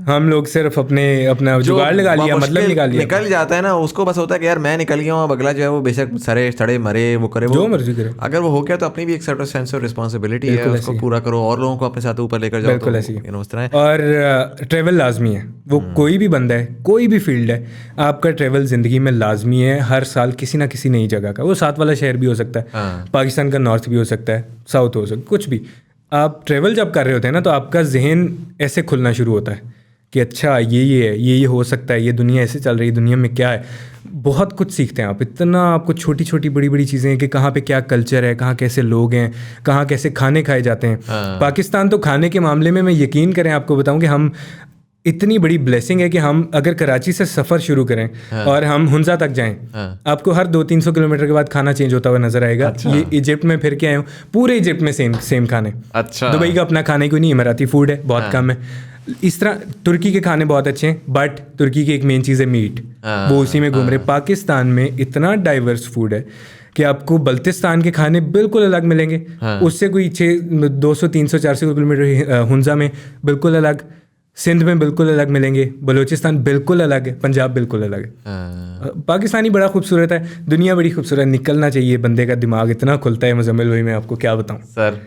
हम लोग सिर्फ अपना जुगाड़ लगा लिया, मतलब निकल जाता है ना, उसको बस होता है कि यार मैं निकल गया हूँ, अगला जो है वो बेशक सड़े मरे, वो करे, जो मर्जी करे। अगर वो हो गया तो अपनी भी एक सर्टेन सेंस ऑफ रिस्पॉन्सिबिलिटी है, उसको पूरा करो और लोगों को अपने साथ ऊपर लेकर जाओ। बिल्कुल ऐसी है। और ट्रैवल लाजमी है, वो कोई भी बंदा है, कोई भी फील्ड है, आपका ट्रैवल जिंदगी में लाजमी है। हर साल किसी ना किसी नई जगह का, वो साथ वाला शहर भी हो सकता है, पाकिस्तान का नॉर्थ भी हो सकता है, साउथ हो सकता है, कुछ भी। आप ट्रैवल जब कर रहे होते हैं ना, तो आपका जहन ऐसे खुलना शुरू होता है कि अच्छा ये है, ये हो सकता है, ये दुनिया ऐसे चल रही है, दुनिया में क्या है। बहुत कुछ सीखते हैं आप, इतना आपको छोटी छोटी बड़ी बड़ी चीज़ें हैं कि कहाँ पे क्या कल्चर है, कहाँ कैसे लोग हैं, कहाँ कैसे खाने खाए जाते हैं। पाकिस्तान तो खाने के मामले में मैं यकीन करें आपको बताऊँ कि हम, इतनी बड़ी ब्लेसिंग है कि हम अगर कराची से सफ़र शुरू करें और हम हुंजा तक जाएं, आपको हर 200-300 किलोमीटर के बाद खाना चेंज होता हुआ नजर आएगा। ये इजिप्ट में फिर के आए हूँ, पूरे इजिप्ट में सेम खाने। दुबई का अपना खाने कोई नहीं, इमराती फूड है, बहुत कम है। इस तरह तुर्की के खाने बहुत अच्छे हैं, बट तुर्की की एक मेन चीज़ है मीट, वो उसी में घूम रहे। पाकिस्तान में इतना डाइवर्स फूड है कि आपको बल्तिस्तान के खाने बिल्कुल अलग मिलेंगे, उससे कोई 200, 300, 400 किलोमीटर हुंजा में बिल्कुल अलग, सिंध में बिल्कुल अलग मिलेंगे, बलूचिस्तान बिल्कुल अलग है, पंजाब बिल्कुल अलग है। पाकिस्तानी बड़ा खूबसूरत है, दुनिया बड़ी खूबसूरत, निकलना चाहिए, बंदे का दिमाग इतना खुलता है। मुजम्मिल भाई मैं आपको क्या बताऊं sir,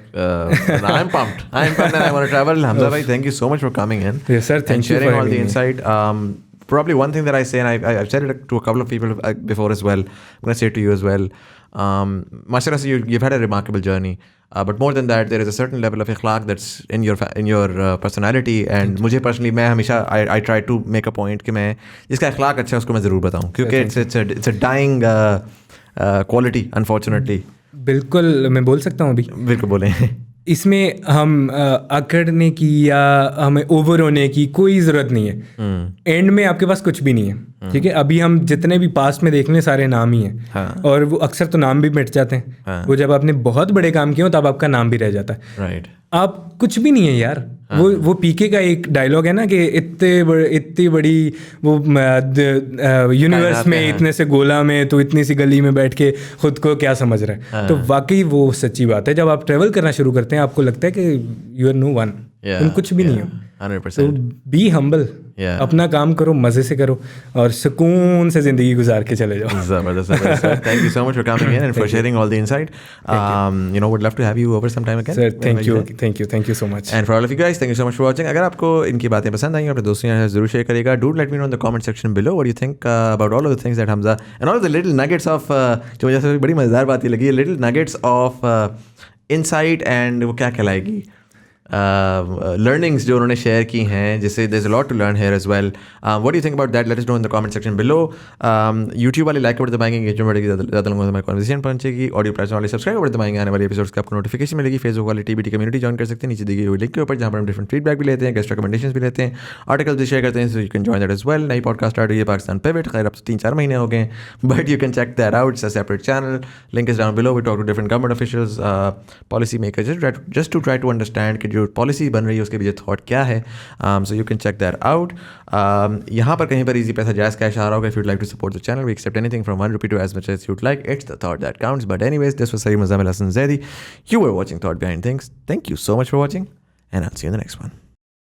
I am pumped and I want to travel. Hamza bhai, thank you so much for coming in. Yes sir, thank you sharing for all the having insight. Probably one thing that I say, and I've said it to a couple of people before as well, I'm going to say it to you as well. Mashallah, you've had a remarkable journey. But more than that, there is a certain level of ikhlaq that's in your personality. And मुझे personally, मैं हमेशा I try to make a point कि मैं जिसका ikhlaq अच्छा है उसको मैं ज़रूर बताऊँ, क्योंकि it's a dying quality, unfortunately. बिल्कुल, मैं बोल सकता हूँ अभी? बिल्कुल बोलें। इसमें हम अकड़ने की या हमें ओवर होने की कोई ज़रूरत नहीं है। एंड में आपके पास कुछ भी नहीं है, ठीक है। अभी हम जितने भी पास्ट में देख लें सारे नाम ही हैं, और वो अक्सर तो नाम भी मिट जाते हैं। वो जब आपने बहुत बड़े काम किए हो तब आपका नाम भी रह जाता है। राइट, आप कुछ भी नहीं है यार। वो पीके का एक डायलॉग है ना कि इतनी बड़ी वो यूनिवर्स में इतने से गोला में तो इतनी सी गली में बैठ के खुद को क्या समझ रहा है। तो वाकई वो सच्ची बात है। जब आप ट्रेवल करना शुरू करते हैं आपको लगता है कि यू आर नो वन, तुम कुछ भी नहीं हो। 100%. तो बी हम्बल, अपना काम करो, मजे से करो और सुकून से जिंदगी गुजार के चले जाओ। Zabardast. Thank you so much for coming in and for sharing all the insight. Would love to have you over sometime again. Sir, thank you so much. And for all of you guys, thank you so much for watching. अगर आपको इनकी बातें पसंद आई अपने दोस्तों के साथ जरूर शेयर करिएगा. Do let me know in the comment section below what you think about all of the things that Hamza and all of the little nuggets of जो मुझे सबसे बड़ी मज़ेदार बात ये लगी, little nuggets of insight, and वो क्या कहलाएगी, learnings जो उन्होंने शेयर की हैं, जिससे there's a lot to learn here as well. What do you think about that? Let us know in the comment section below. YouTube वाले लाइक बटन दबाएंगे, engagement बढ़ेगी, ज़्यादा लोगों से हमारी कन्वर्सेशन पहुंचेगी. ऑडियो प्लेटफॉर्म वाले सब्सक्राइब बटन दबाएंगे, आने वाले एपिसोड्स की आपको नोटिफिकेशन मिलेगी. फेसबुक वाले TBT कम्युनिटी ज्वाइन कर सकते हैं नीचे दी गई हुई लिंक के ऊपर, जहाँ पर हम डिफरेंट फीडबैक भी लेते हैं, गेस्ट रिकमेंडेशंस भी लेते हैं, आर्टिकल्स भी शेयर करते हैं. So you can join that as well. नई पॉडकास्ट स्टार्ट हुई है पाकिस्तान पिवट. खैर अब 3-4 महीने हो गए, but you can check that out. It's a separate channel. Link is down below. We talk to different government officials, policy makers, just to try to understand कि जो पॉलिसी बन रही है उसके पीछे थॉट क्या है. So you can check that out. यहाँ पर कहीं पर इजी पैसा जायज़ कैश आ रहा होगा. If you'd like to support the channel, we accept anything from ₹1 to as much as you'd like. It's the thought that counts. But anyways, this was Saeed Muzammil Hassan Zaidi. You were watching Thought Behind Things. Thank you so much for watching, and I'll see you in the next one.